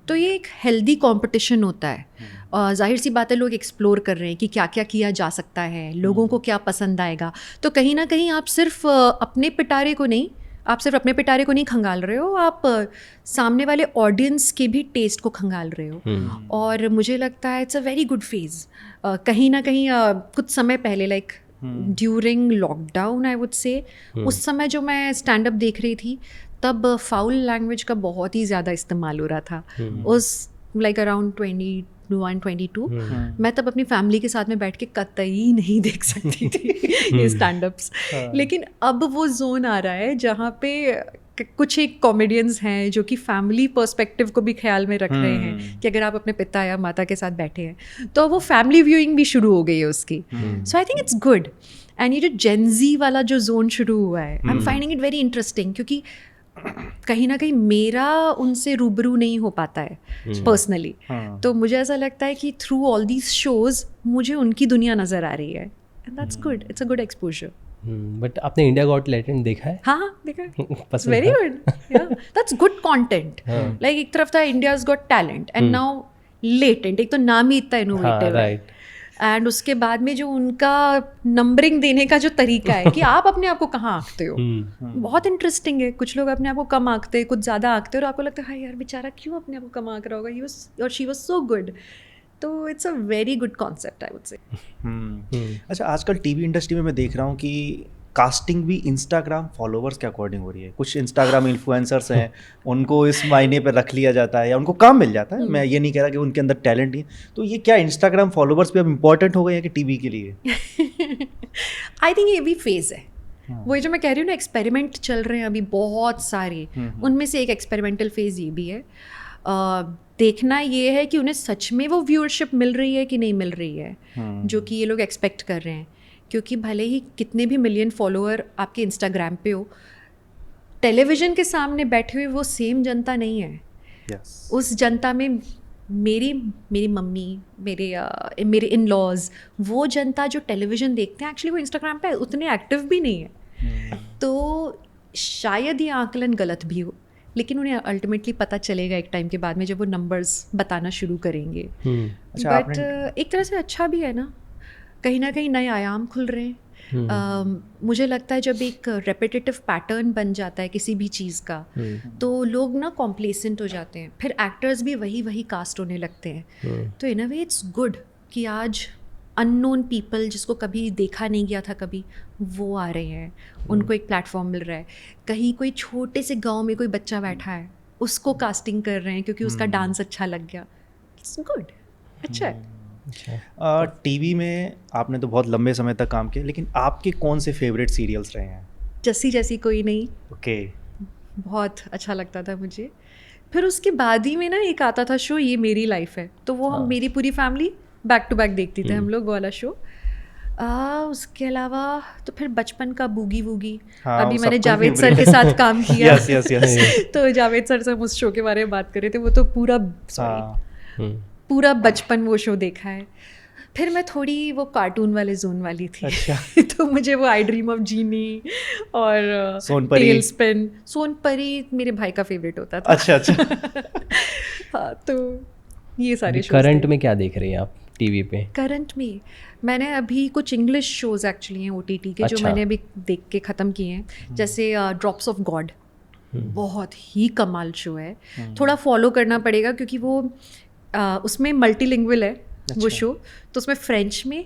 तो ये एक हेल्दी कंपटीशन होता है। जाहिर सी बात है, लोग एक्सप्लोर कर रहे हैं कि क्या क्या किया जा सकता है, लोगों को क्या पसंद आएगा। तो कहीं ना कहीं आप सिर्फ अपने पिटारे को नहीं खंगाल रहे हो, आप सामने वाले ऑडियंस के भी टेस्ट को खंगाल रहे हो। और मुझे लगता है it's a very good phase. कहीं ना कहीं कुछ समय पहले, like during lockdown I would say, उस समय जो मैं स्टैंड अप देख रही थी, तब फाउल लैंग्वेज का बहुत ही ज़्यादा इस्तेमाल हो रहा था। उस लाइक अराउंड 21-22 मैं तब अपनी फैमिली के साथ में बैठ के कतई नहीं देख सकती थी ये स्टैंड अप्स। लेकिन अब वो जोन आ रहा है जहाँ पे कुछ एक कॉमेडियंस हैं जो कि फैमिली पर्सपेक्टिव को भी ख्याल में रख रहे हैं कि अगर आप अपने पिता या माता के साथ बैठे हैं तो वो फैमिली व्यूइंग भी शुरू हो गई है उसकी। So I think it's good. And ये जो जेनजी वाला जो जोन शुरू हुआ है, I am finding it very interesting, क्योंकि कहीं ना कहीं मेरा उनसे रूबरू नहीं हो पाता है पर्सनली। तो मुझे ऐसा लगता है कि थ्रू ऑल दीज शोज मुझे उनकी दुनिया नज़र आ रही है, and that's good, it's a good exposure. But आपने इंडिया गॉट टैलेंट देखा है? हाँ देखा है। Very good, that's good content. Like एक तरफ था India's got talent and now latent, एक तो नाम ही इतना इनोवेटिव है, एंड उसके बाद में जो उनका नंबरिंग देने का जो तरीका है कि आप अपने आप को कहाँ आंकते हो, बहुत इंटरेस्टिंग है। कुछ लोग अपने आप को कम आंकते हैं, कुछ ज़्यादा आंकते हैं, और आपको लगता है हाँ यार बेचारा क्यों अपने आप को कम आंक रहा होगा, ही वाज और शी वाज सो गुड। तो it's a very good concept I would say. अच्छा, आजकल टीवी इंडस्ट्री में मैं देख रहा हूँ कि कास्टिंग भी इंस्टाग्राम फॉलोवर्स के अकॉर्डिंग हो रही है। कुछ इंस्टाग्राम इन्फ्लुएंसर्स हैं, उनको इस मायने पर रख लिया जाता है या उनको काम मिल जाता है। मैं ये नहीं कह रहा कि उनके अंदर टैलेंट नहीं है। तो ये क्या इंस्टाग्राम फॉलोवर्स भी अब इम्पोर्टेंट हो गए हैं कि टीवी के लिए? आई थिंक ये भी फेज़ है। वो जो मैं कह रही हूँ ना, एक्सपेरिमेंट चल रहे हैं अभी बहुत सारे, उनमें से एक एक्सपेरिमेंटल फेज़ ये भी है। देखना ये है कि उन्हें सच में वो व्यूअरशिप मिल रही है कि नहीं मिल रही है, जो कि ये लोग एक्सपेक्ट कर रहे हैं। क्योंकि भले ही कितने भी मिलियन फॉलोअर आपके इंस्टाग्राम पे हो, टेलीविज़न के सामने बैठे हुए वो सेम जनता नहीं है। उस जनता में मेरी मम्मी, मेरे इन लॉज, वो जनता जो टेलीविज़न देखते हैं एक्चुअली वो इंस्टाग्राम पे उतने एक्टिव भी नहीं है। तो शायद ये आकलन गलत भी हो, लेकिन उन्हें अल्टीमेटली पता चलेगा एक टाइम के बाद में जब वो नंबर्स बताना शुरू करेंगे। बट एक तरह से अच्छा भी है ना, कहीं ना कहीं नए आयाम खुल रहे हैं। मुझे लगता है जब एक रेपिटेटिव पैटर्न बन जाता है किसी भी चीज़ का, तो लोग ना कॉम्प्लेसेंट हो जाते हैं, फिर एक्टर्स भी वही कास्ट होने लगते हैं। तो इन अ वे इट्स गुड कि आज अननोन पीपल, जिसको कभी देखा नहीं गया था कभी, वो आ रहे हैं, उनको एक प्लेटफॉर्म मिल रहा है। कहीं कोई छोटे से गांव में कोई बच्चा बैठा है, उसको कास्टिंग कर रहे हैं क्योंकि उसका डांस अच्छा लग गया. इट्स गुड, अच्छा है. टीवी में आपने तो बहुत लंबे समय तक काम किया, लेकिन आपके कौन से फेवरेट सीरियल्स रहे हैं? जैसी जैसी कोई नहीं, ओके. बहुत अच्छा लगता था मुझे. फिर उसके बाद ही में ना एक आता था शो ये मेरी लाइफ है, तो वो हम मेरी पूरी फैमिली बैक टू बैक देखती थे हम लोग वो वाला शो. उसके अलावा तो फिर बचपन का बूगी वूगी. हाँ, अभी वो मैंने सबका जावेद सर favorite के साथ काम किया. Yes yes yes. तो जावेद सर से हम उस शो के बारे में बात कर रहे थे, वो तो पूरा पूरा बचपन वो शो देखा है. फिर मैं थोड़ी वो कार्टून वाले जोन वाली थी. अच्छा. तो मुझे वो आई ड्रीम ऑफ जीनी और सोनपरी. टेलस्पिन. सोनपरी मेरे भाई का फेवरेट होता था. अच्छा अच्छा. हाँ, तो ये सारे शोज करंट में क्या देख रही हैं आप टीवी पे? करंट में मैंने अभी कुछ इंग्लिश शोज एक्चुअली हैं OTT के, जो अच्छा. मैंने अभी देख के ख़त्म किए हैं. जैसे ड्रॉप्स ऑफ गॉड, बहुत ही कमाल शो है. थोड़ा फॉलो करना पड़ेगा क्योंकि वो उसमें मल्टीलिंगुअल है वो शो. तो उसमें फ्रेंच में,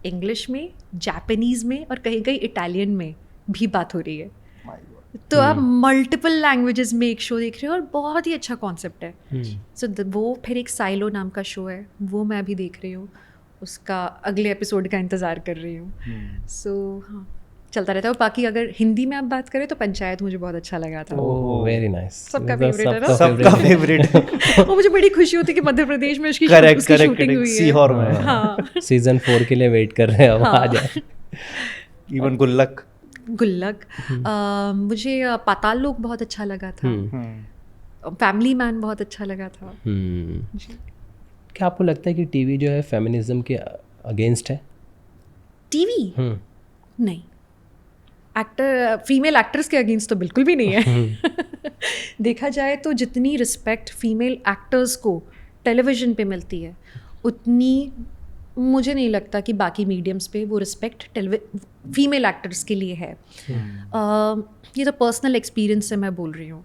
इंग्लिश में, जापानीज़ में और कहीं कहीं इटालियन में भी बात हो रही है. तो आप मल्टीपल लैंग्वेजेस में एक शो देख रहे हो और बहुत ही अच्छा कॉन्सेप्ट है. सो वो फिर एक साइलो नाम का शो है, वो मैं अभी देख रही हूँ. उसका अगले एपिसोड का इंतज़ार कर रही हूँ. सो हाँ, चलता रहता है. बाकी अगर हिंदी में आप बात करें तो पंचायत मुझे बहुत अच्छा लगा था. Oh very nice. सबका favorite है ना? सबका फेवरेट. और मुझे बड़ी खुशी होती है कि मध्य प्रदेश में उसकी करेक्ट उसकी करेक्ट शूटिंग हुई है. सीहोर में. हाँ, सीजन 4 के लिए वेट कर रहे हैं, अब हाँ. आ जाए. इवन गुल्लक. गुल्लक. मुझे पाताल लोक बहुत अच्छा लगा था. फैमिली मैन बहुत अच्छा लगा था. जी. क्या आपको लगता है कि टीवी जो है फेमिनिज्म के अगेंस्ट है? टीवी नहीं, फीमेल एक्टर्स के अगेंस्ट तो बिल्कुल भी नहीं है. देखा जाए तो जितनी रिस्पेक्ट फीमेल एक्टर्स को टेलीविज़न पे मिलती है, उतनी मुझे नहीं लगता कि बाकी मीडियम्स पे वो रिस्पेक्ट फीमेल एक्टर्स के लिए है. ये तो पर्सनल एक्सपीरियंस से मैं बोल रही हूँ,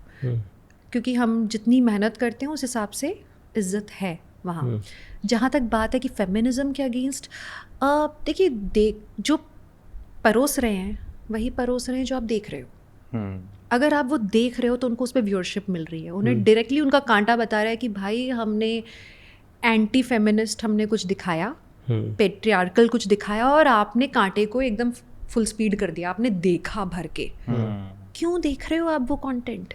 क्योंकि हम जितनी मेहनत करते हैं उस हिसाब से इज्जत है वहाँ. जहाँ तक बात है कि फेमिनिज्म के अगेंस्ट, देखिए जो परोस रहे हैं वही परोस रहे हैं जो आप देख रहे हो. अगर आप वो देख रहे हो तो उनको उस पर व्यूअरशिप मिल रही है. उन्हें डायरेक्टली उनका कांटा बता रहा है कि भाई हमने एंटी फेमिनिस्ट हमने कुछ दिखाया, पेट्रियार्कल कुछ दिखाया और आपने कांटे को एकदम फुल स्पीड कर दिया. आपने देखा भर के. क्यों देख रहे हो आप वो कंटेंट?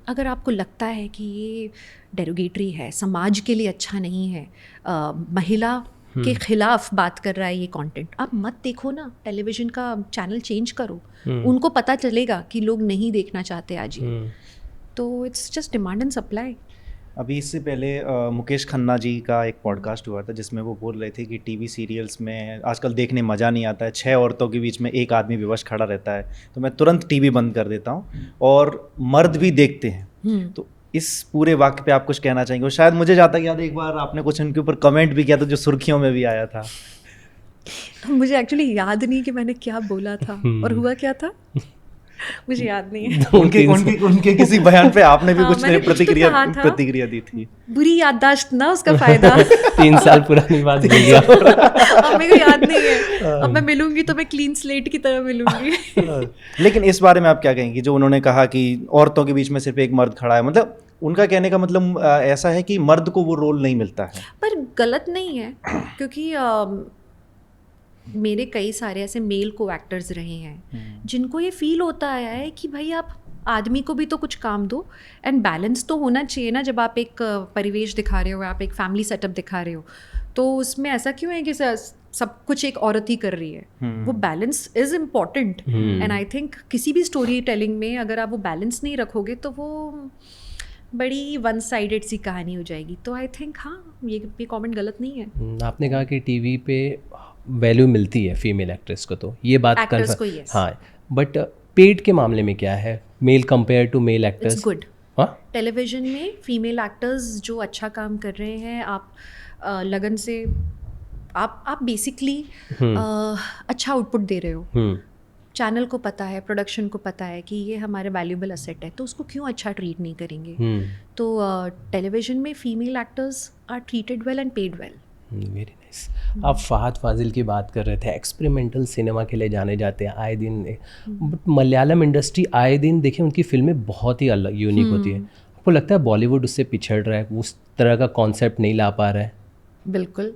अगर आपको लगता है कि ये डेरोगेटरी है, समाज के लिए अच्छा नहीं है, महिला के खिलाफ बात कर रहा है ये कंटेंट, आप मत देखो ना. टेलीविज़न का चैनल चेंज करो. उनको पता चलेगा कि लोग नहीं देखना चाहते आज ही. तो it's just demand and supply. अभी इससे पहले मुकेश खन्ना जी का एक पॉडकास्ट हुआ था जिसमें वो बोल रहे थे कि टीवी सीरियल्स में आजकल देखने मज़ा नहीं आता है. 6 औरतों के बीच में एक आदमी विवश खड़ा रहता है तो मैं तुरंत टीवी बंद कर देता हूँ, और मर्द भी देखते हैं. तो इस पूरे वाक्य पे आप कुछ कहना चाहेंगे? और शायद मुझे जाता कि याद एक बार आपने कुछ उनके ऊपर कमेंट भी किया था जो सुर्खियों में भी आया था. मुझे एक्चुअली याद नहीं कि मैंने क्या बोला था और हुआ क्या था. मुझे याद नहीं है. उनके किसी बयान पे आपने भी हाँ, कुछ मैंने कुछ तो कहा था. प्रतिक्रिया दी थी. बुरी याददाश्त ना, उसका फायदा. 3 साल पुरानी बात भूल गया. अब मेरे को याद नहीं है. अब मैं मिलूंगी तो मैं क्लीन स्लेट की तरह मिलूंगी. लेकिन इस बारे में आप क्या कहेंगी जो उन्होंने कहा कि औरतों के बीच में सिर्फ एक मर्द खड़ा है? मतलब उनका कहने का मतलब ऐसा है कि मर्द को वो रोल नहीं मिलता है. पर गलत नहीं है, क्योंकि मेरे कई सारे ऐसे मेल को एक्टर्स रहे हैं जिनको ये फील होता आया है कि भाई आप आदमी को भी तो कुछ काम दो. एंड बैलेंस तो होना चाहिए ना. जब आप एक परिवेश दिखा रहे हो, आप एक फैमिली सेटअप दिखा रहे हो, तो उसमें ऐसा क्यों है कि सब कुछ एक औरत ही कर रही है? वो balance is important. And I think किसी भी स्टोरी टेलिंग में अगर आप वो बैलेंस नहीं रखोगे तो वो बड़ी वन साइडेड सी कहानी हो जाएगी. तो आई थिंक हाँ, ये कमेंट गलत नहीं है. आपने कहा कि टीवी पे वैल्यू मिलती है फीमेल एक्ट्रेस को, तो ये बात एक्टर्स को, yes. हाँ, बट पेड के मामले में क्या है? Male compare to male actors. It's good. हाँ, टेलीविजन में फीमेल एक्टर्स जो अच्छा काम कर रहे हैं, आप लगन से आप बेसिकली अच्छा आउटपुट दे रहे हो. चैनल को पता है, प्रोडक्शन को पता है कि ये हमारे वैल्यूबल असेट है, तो उसको क्यों अच्छा ट्रीट नहीं करेंगे? तो टेलीविजन में female actors are treated well and paid well. Very nice. आप फहद फाजिल की बात कर रहे थे, एक्सपेरिमेंटल सिनेमा के लिए जाने जाते हैं आए दिन. बट मलयालम इंडस्ट्री आए दिन देखिए उनकी फिल्में बहुत ही अलग यूनिक होती है. आपको लगता है बॉलीवुड उससे पिछड़ रहा है, उस तरह का कॉन्सेप्ट नहीं ला पा रहा है? बिल्कुल,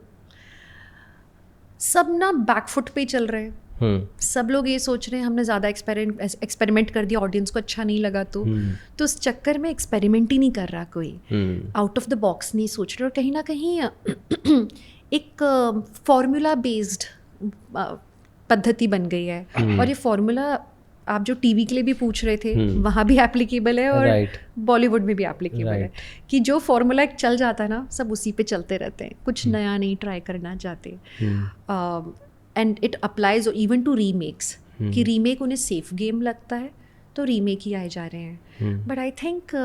सब ना बैकफुट पे ही चल रहे हैं। सब लोग ये सोच रहे हैं हमने ज़्यादा एक्सपेरिमेंट कर दिया, ऑडियंस को अच्छा नहीं लगा तो उस चक्कर में एक्सपेरिमेंट ही नहीं कर रहा कोई, आउट ऑफ द बॉक्स नहीं सोच रहे, और कहीं ना कहीं एक फॉर्मूला बेस्ड पद्धति बन गई है। और ये फॉर्मूला आप जो टीवी के लिए भी पूछ रहे थे वहाँ भी एप्लीकेबल है और बॉलीवुड में भी एप्लीकेबल है कि जो फॉर्मूला एक चल जाता है ना, सब उसी पे चलते रहते हैं, कुछ नया नहीं ट्राई करना चाहते। And it applies even to remakes, कि रीमेक उन्हें सेफ गेम लगता है तो रीमेक ही आए जा रहे हैं। But I think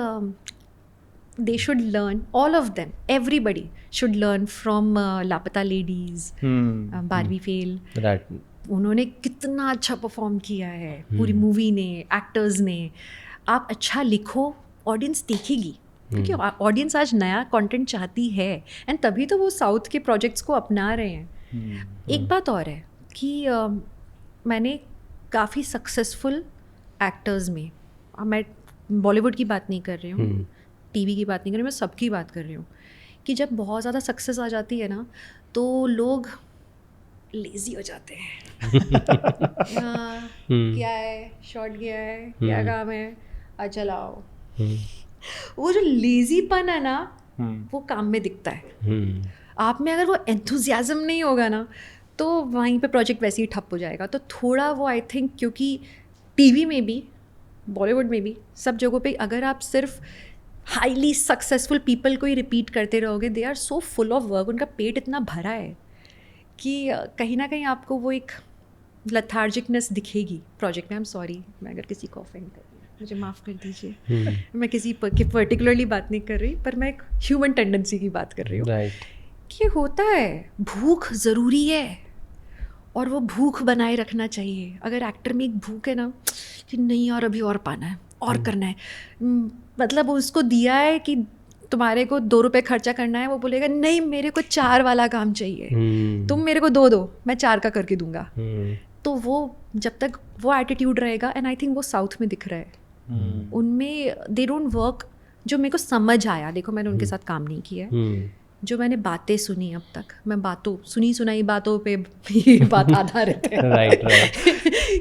they should learn, all of them, everybody should learn from लापता लेडीज, बारबी फेल। उन्होंने कितना अच्छा परफॉर्म किया है पूरी मूवी ने, एक्टर्स ने। आप अच्छा लिखो, ऑडियंस देखेगी, क्योंकि ऑडियंस आज नया कंटेंट चाहती है, एंड तभी तो वो साउथ के प्रोजेक्ट्स को अपना रहे हैं। एक बात और है कि मैंने काफ़ी सक्सेसफुल एक्टर्स में, मैं बॉलीवुड की बात नहीं कर रही हूँ, टीवी की बात नहीं कर रही, मैं सबकी बात कर रही हूँ, कि जब बहुत ज़्यादा सक्सेस आ जाती है ना तो लोग लेज़ी हो जाते हैं। क्या है, शॉट गया है, क्या काम है, अच्छा लाओ। वो जो लेज़ीपन है ना वो काम में दिखता है। आप में अगर वो एंथुजियाज्म नहीं होगा ना तो वहीं पे प्रोजेक्ट वैसे ही ठप हो जाएगा। तो थोड़ा वो आई थिंक, क्योंकि टीवी में भी, बॉलीवुड में भी, सब जगहों पे अगर आप सिर्फ हाईली सक्सेसफुल पीपल को ही रिपीट करते रहोगे, they are so full of work, उनका पेट इतना भरा है कि कहीं ना कहीं आपको वो एक लथार्जिकनेस दिखेगी प्रोजेक्ट में। आई एम सॉरी, मैं अगर किसी को ऑफेंड कर रही हूँ, मुझे माफ़ कर दीजिए। मैं किसी की पर्टिकुलरली बात नहीं कर रही, पर मैं एक ह्यूमन टेंडेंसी की बात कर रही हूँ। कि होता है, भूख ज़रूरी है और वो भूख बनाए रखना चाहिए। अगर एक्टर में एक भूख है ना कि नहीं यार अभी और पाना है और करना है, मतलब उसको दिया है कि तुम्हारे को 2 रुपए खर्चा करना है, वो बोलेगा नहीं मेरे को 4 वाला काम चाहिए, तुम मेरे को 2 दो, मैं 4 का करके दूंगा। तो वो जब तक वो एटीट्यूड रहेगा, एंड आई थिंक वो साउथ में दिख रहा है, उनमें दे डोंट वर्क। जो मेरे को समझ आया, देखो मैंने उनके साथ काम नहीं किया है, जो मैंने बातें सुनी अब तक, मैं बातों सुनाई बातों पे ये बात आधारित है। राइट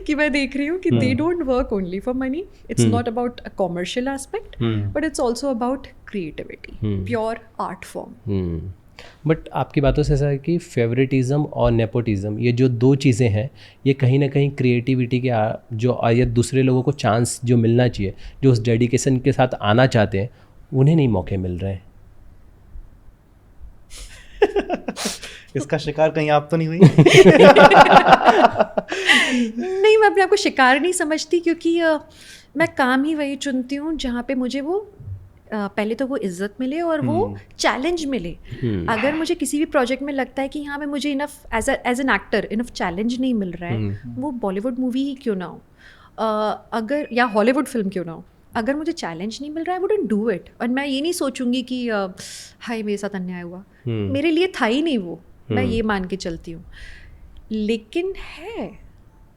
कि मैं देख रही हूँ कि they don't work only for money, it's not about a commercial aspect, but it's also about creativity, pure art form. But आपकी बातों से ऐसा है कि फेवरेटिज्म और नेपोटिज्म, ये जो 2 चीज़ें हैं, ये कहीं ना कहीं क्रिएटिविटी के जो या दूसरे लोगों को चांस जो मिलना चाहिए, जो उस डेडिकेशन के साथ आना चाहते हैं, उन्हें नहीं मौके मिल रहे हैं। इसका शिकार कहीं आप तो नहीं हुई? नहीं, मैं अपने आप को शिकार नहीं समझती, क्योंकि मैं काम ही वही चुनती हूँ जहाँ पे मुझे वो पहले तो वो इज्जत मिले और वो चैलेंज मिले। अगर मुझे किसी भी प्रोजेक्ट में लगता है कि यहाँ पे मुझे enough as an actor enough challenge नहीं मिल रहा है, वो बॉलीवुड मूवी ही क्यों ना हो, अगर या हॉलीवुड फिल्म क्यों ना हो, अगर मुझे चैलेंज नहीं मिल रहा है, आई वुडंट डू इट। और मैं ये नहीं सोचूंगी कि हाय मेरे साथ अन्याय हुआ, मेरे लिए था ही नहीं वो, मैं ये मान के चलती हूँ। लेकिन है,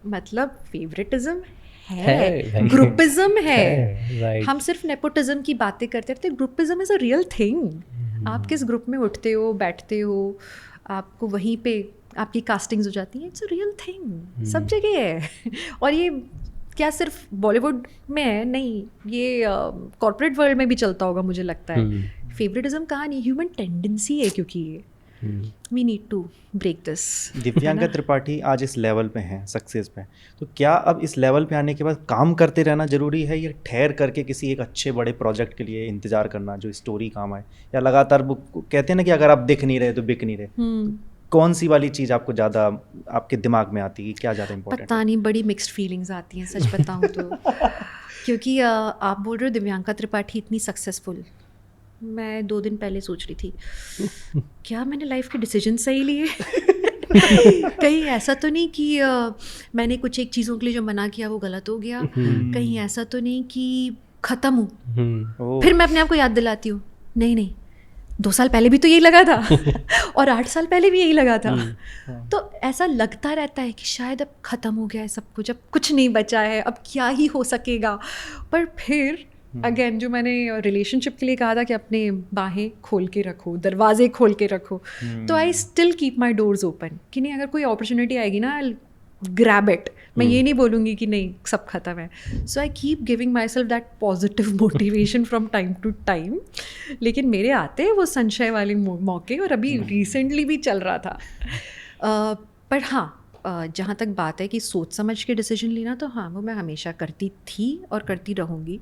मतलब फेवरेटिज्म है, ग्रुपिज्म है। हम सिर्फ नेपोटिज्म की बातें करते रहते, groupism is a real thing. आप किस ग्रुप में उठते हो, बैठते हो, आपको वहीं पे आपकी कास्टिंग्स हो जाती हैं, इट्स अ रियल थिंग, सब जगह है। और ये क्या सिर्फ बॉलीवुड में है, नहीं, ये कॉर्पोरेट वर्ल्ड में भी चलता होगा मुझे लगता है। फेवरेटिज्म कहाँ नहीं, ह्यूमन टेंडेंसी है, क्योंकि ये we need to break this. Divyanka Tripathi आज इस लेवल पे हैं, सक्सेस पे, तो क्या अब इस लेवल पे आने के बाद काम करते रहना जरूरी है, या ठहर करके किसी एक अच्छे बड़े प्रोजेक्ट के लिए इंतजार करना जो स्टोरी काम आए, या लगातार वो कहते हैं ना कि अगर आप दिख नहीं रहे तो बिक नहीं रहे, कौन सी वाली चीज़ आपको ज़्यादा आपके दिमाग में आती है, क्या ज़्यादा इम्पोर्टेंट? पता नहीं, बड़ी मिक्स्ड फीलिंग्स आती हैं सच बताऊँ तो। क्योंकि आप बोल रहे हो दिव्यांका त्रिपाठी इतनी सक्सेसफुल, मैं 2 दिन पहले सोच रही थी क्या मैंने लाइफ के डिसीजन सही लिए? कहीं ऐसा तो नहीं कि मैंने कुछ एक चीज़ों के लिए जो मना किया वो गलत हो गया, कहीं ऐसा तो नहीं कि ख़त्म हूँ। फिर मैं अपने आप को याद दिलाती हूँ, नहीं 2 साल पहले भी तो यही लगा था और 8 साल पहले भी यही लगा था। तो ऐसा लगता रहता है कि शायद अब ख़त्म हो गया है सब कुछ, अब कुछ नहीं बचा है, अब क्या ही हो सकेगा। पर फिर अगेन जो मैंने रिलेशनशिप के लिए कहा था कि अपने बाहें खोल के रखो, दरवाजे खोल के रखो, तो I still keep my doors open कि नहीं, अगर कोई अपॉर्चुनिटी आएगी ना आई ग्रैब इट. मैं ये नहीं बोलूँगी कि नहीं सब खत्म है. So I keep giving myself that positive motivation from time to time. लेकिन मेरे आते हैं वो संशय वाले मौके, और अभी रिसेंटली भी चल रहा था. पर हाँ, जहाँ तक बात है कि सोच समझ के डिसीजन लेना, तो हाँ वो मैं हमेशा करती थी और करती रहूँगी.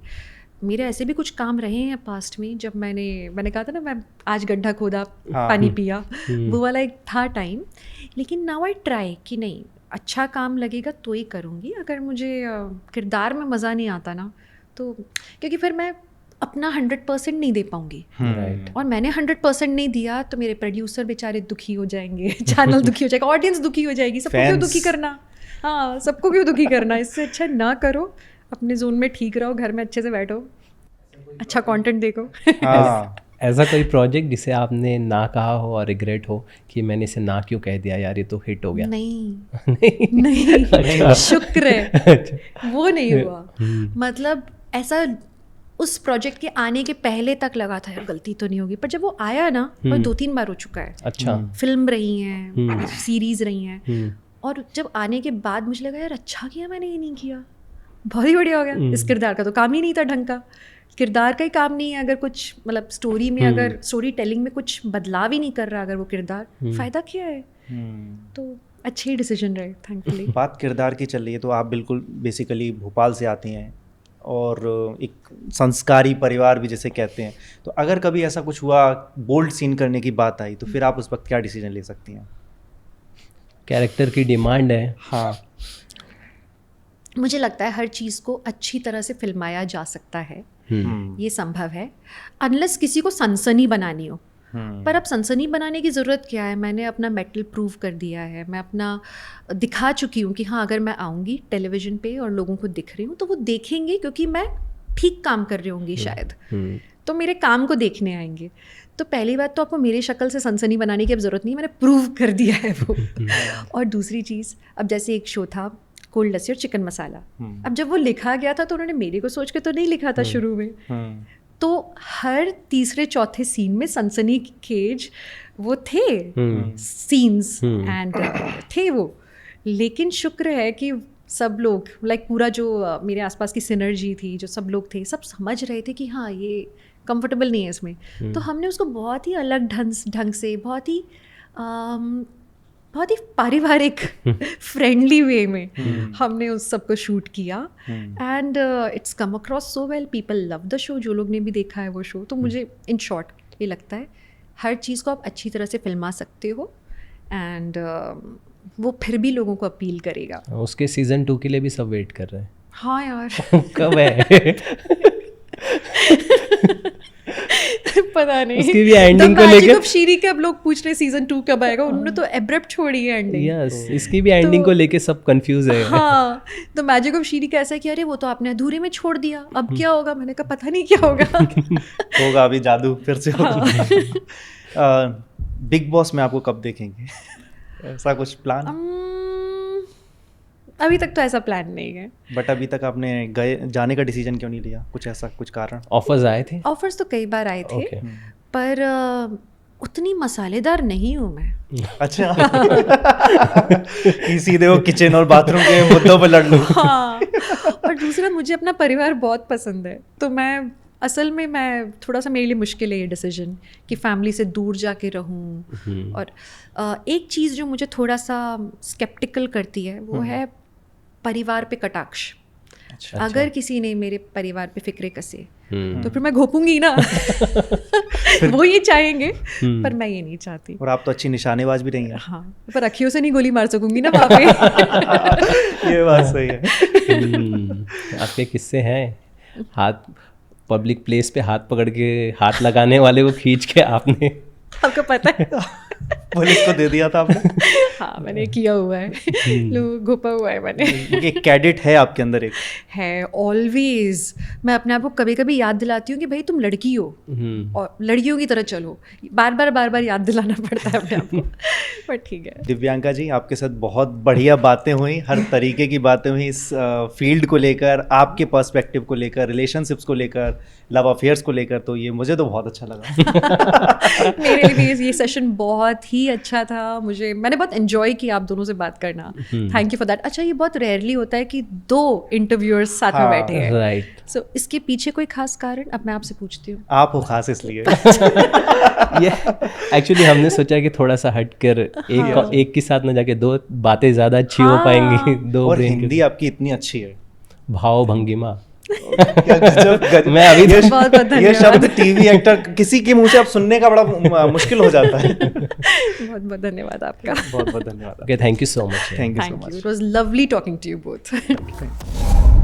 मेरे ऐसे भी कुछ काम रहे हैं पास्ट में, जब मैंने कहा था ना मैं आज गड्ढा खोदा पानी पिया, वो वाला एक था टाइम. लेकिन नाउ आई ट्राई कि नहीं, अच्छा काम लगेगा तो ही करूँगी. अगर मुझे किरदार में मज़ा नहीं आता ना, तो क्योंकि फिर मैं अपना 100% नहीं दे पाऊँगी. राइट. और मैंने 100% नहीं दिया तो मेरे प्रोड्यूसर बेचारे दुखी हो जाएंगे, चैनल दुखी हो जाएगा, ऑडियंस दुखी हो जाएगी. सबको क्यों दुखी करना? हाँ, सबको क्यों दुखी करना? इससे अच्छा ना करो, अपने जोन में ठीक रहो, घर में अच्छे से बैठो, अच्छा कंटेंट देखो. हाँ. ऐसा कोई प्रोजेक्ट जिसे आपने ना कहा हो और रिग्रेट हो कि मैंने इसे ना क्यों कह दिया यार, ये तो हिट हो गया? नहीं, शुक्र है वो नहीं हुआ. मतलब ऐसा उस प्रोजेक्ट के आने के पहले तक लगा था यार गलती तो नहीं होगी, पर जब वो आया ना, और 2-3 बार हो चुका है. अच्छा. फिल्म रही हैं, सीरीज रही हैं, और जब आने के बाद मुझे लगा यार अच्छा किया मैंने ये नहीं किया, बहुत ही बढ़िया हो गया. इस किरदार का तो काम ही नहीं था ढंग का. किरदार का ही काम नहीं है, अगर कुछ मतलब स्टोरी में, अगर स्टोरी टेलिंग में कुछ बदलाव ही नहीं कर रहा अगर वो किरदार, फ़ायदा क्या है? तो अच्छे ही डिसीजन रहे थैंकफुली. बात किरदार की चल रही है, तो आप बिल्कुल बेसिकली भोपाल से आती हैं और एक संस्कारी परिवार भी जैसे कहते हैं, तो अगर कभी ऐसा कुछ हुआ, बोल्ड सीन करने की बात आई, तो फिर आप उस वक्त क्या डिसीजन ले सकती हैं? कैरेक्टर की डिमांड है. हाँ. मुझे लगता है हर चीज़ को अच्छी तरह से फिल्माया जा सकता है, ये संभव है, अनलेस किसी को सनसनी बनानी हो. पर अब सनसनी बनाने की ज़रूरत क्या है? मैंने अपना मेटल प्रूव कर दिया है, मैं अपना दिखा चुकी हूँ कि हाँ अगर मैं आऊँगी टेलीविज़न पे और लोगों को दिख रही हूँ तो वो देखेंगे, क्योंकि मैं ठीक काम कर रही होंगी शायद, तो मेरे काम को देखने आएंगे. तो पहली बात तो आपको मेरी शक्ल से सनसनी बनाने की अब ज़रूरत नहीं, मैंने प्रूव कर दिया है वो. और दूसरी चीज़, अब जैसे एक शो था कोल्ड लस्सी और चिकन मसाला, अब जब वो लिखा गया था तो उन्होंने मेरे को सोच के तो नहीं लिखा था शुरू में. तो हर तीसरे चौथे सीन में सनसनी खेज वो थे सीन्स एंड थे वो. लेकिन शुक्र है कि सब लोग लाइक पूरा जो मेरे आसपास की सिनर्जी थी, जो सब लोग थे, सब समझ रहे थे कि हाँ ये कंफर्टेबल नहीं है इसमें. तो हमने उसको बहुत ही अलग ढंग से, बहुत ही पारिवारिक फ्रेंडली वे में हमने उस सब को शूट किया. And it's come across so well, people love the show, जो लोग ने भी देखा है वो शो. तो मुझे इन शॉर्ट ये लगता है हर चीज़ को आप अच्छी तरह से फिल्मा सकते हो, एंड वो फिर भी लोगों को अपील करेगा. उसके सीजन 2 के लिए भी सब वेट कर रहे हैं. हाँ यार कब है? पता नहीं. उसकी भी एंडिंग को लेकर शीरी के अब लोग पूछ रहे सीजन 2 कब आएगा. उन्होंने तो एब्रप्ट छोड़ी है एंडिंग. यस, इसकी भी एंडिंग को लेके सब कंफ्यूज है. हाँ, तो मैजिक ऑफ शीरी कैसा है कि अरे वो तो आपने अधूरे में छोड़ दिया, अब क्या होगा? मैंने कहा पता नहीं क्या होगा. होगा अभी जादू फिर से होगा. बिग बॉस में आपको कब देखेंगे? ऐसा कुछ प्लान? अभी तक तो ऐसा प्लान नहीं है. बट अभी तक आपने जाने का डिसीजन क्यों नहीं लिया? कुछ ऐसा कुछ कारण? ऑफर्स आए थे? ऑफर्स तो कई बार आए थे, पर उतनी मसालेदार नहीं हूँ मैं. अच्छा. कि सीधे वो किचन और बाथरूम के मुद्दों पर लड़ लूँ. हाँ, और दूसरा मुझे अपना परिवार बहुत पसंद है, तो मैं असल में मैं थोड़ा सा मेरे लिए मुश्किल है ये डिसीजन कि फैमिली से दूर जाके रहूँ. और एक चीज़ जो मुझे थोड़ा सा स्केप्टिकल करती है वो है परिवार पे कटाक्ष. अच्छा. अगर किसी ने मेरे परिवार पे फिक्रे कसे तो फिर मैं घोपूंगी ना. वो ये चाहेंगे पर मैं ये नहीं चाहती. और आप तो अच्छी निशानेबाज भी रही हैं. हाँ, पर अखियों से नहीं गोली मार सकूंगी ना वहाँ पे. ये बात सही है. आपके किस्से हैं हाथ पब्लिक प्लेस पे हाथ पकड़ के हाथ लगाने वाले को खींच के आपने, आपको पता है, पुलिस को दे दिया था आपने? हाँ मैंने किया हुआ है, घुपा हुआ है मैंने। एक कैडेट है आपके अंदर एक। है ऑलवेज। मैं अपने आप को कभी कभी याद दिलाती हूँ कि भाई तुम लड़की हो और लड़कियों की तरह चलो, बार बार याद दिलाना पड़ता है अपने आप को, पर ठीक है। दिव्यांका जी, आपके साथ बहुत बढ़िया बातें हुई, हर तरीके की बातें हुई इस फील्ड को लेकर, आपके पर्सपेक्टिव को लेकर, रिलेशनशिप्स को लेकर, लव अफेयर्स को लेकर, तो ये मुझे तो बहुत अच्छा लगा। मेरे लिए भी ये सेशन बहुत ही अच्छा था, मैंने बहुत एंजॉय किया आप दोनों से बात करना। Thank you for that. अच्छा, ये बहुत रेयरली होता है कि 2 इंटरव्यूअर्स साथ में बैठे हैं, राइट। सो इसके पीछे कोई खास कारण? अब मैं आपसे पूछती हूँ। आप हो खास इसलिए। ये एक्चुअली हमने सोचा कि थोड़ा सा हट कर एक के साथ न जाके 2 बातें ज़्यादा अच्छी हो पाएंगी। 2 और ब्रेन हिंदी आपकी इतनी अच्छी है। भाव भंगिमा। क्या गजब। मैं अभी बहुत ये धन्यवाद। शब्द टीवी एक्टर किसी के मुंह से आप सुनने का बड़ा मुश्किल हो जाता है। बहुत बहुत धन्यवाद आपका। बहुत बहुत धन्यवाद। Okay, thank you so much. Thank you so Thank you. Much. It was lovely talking to you both.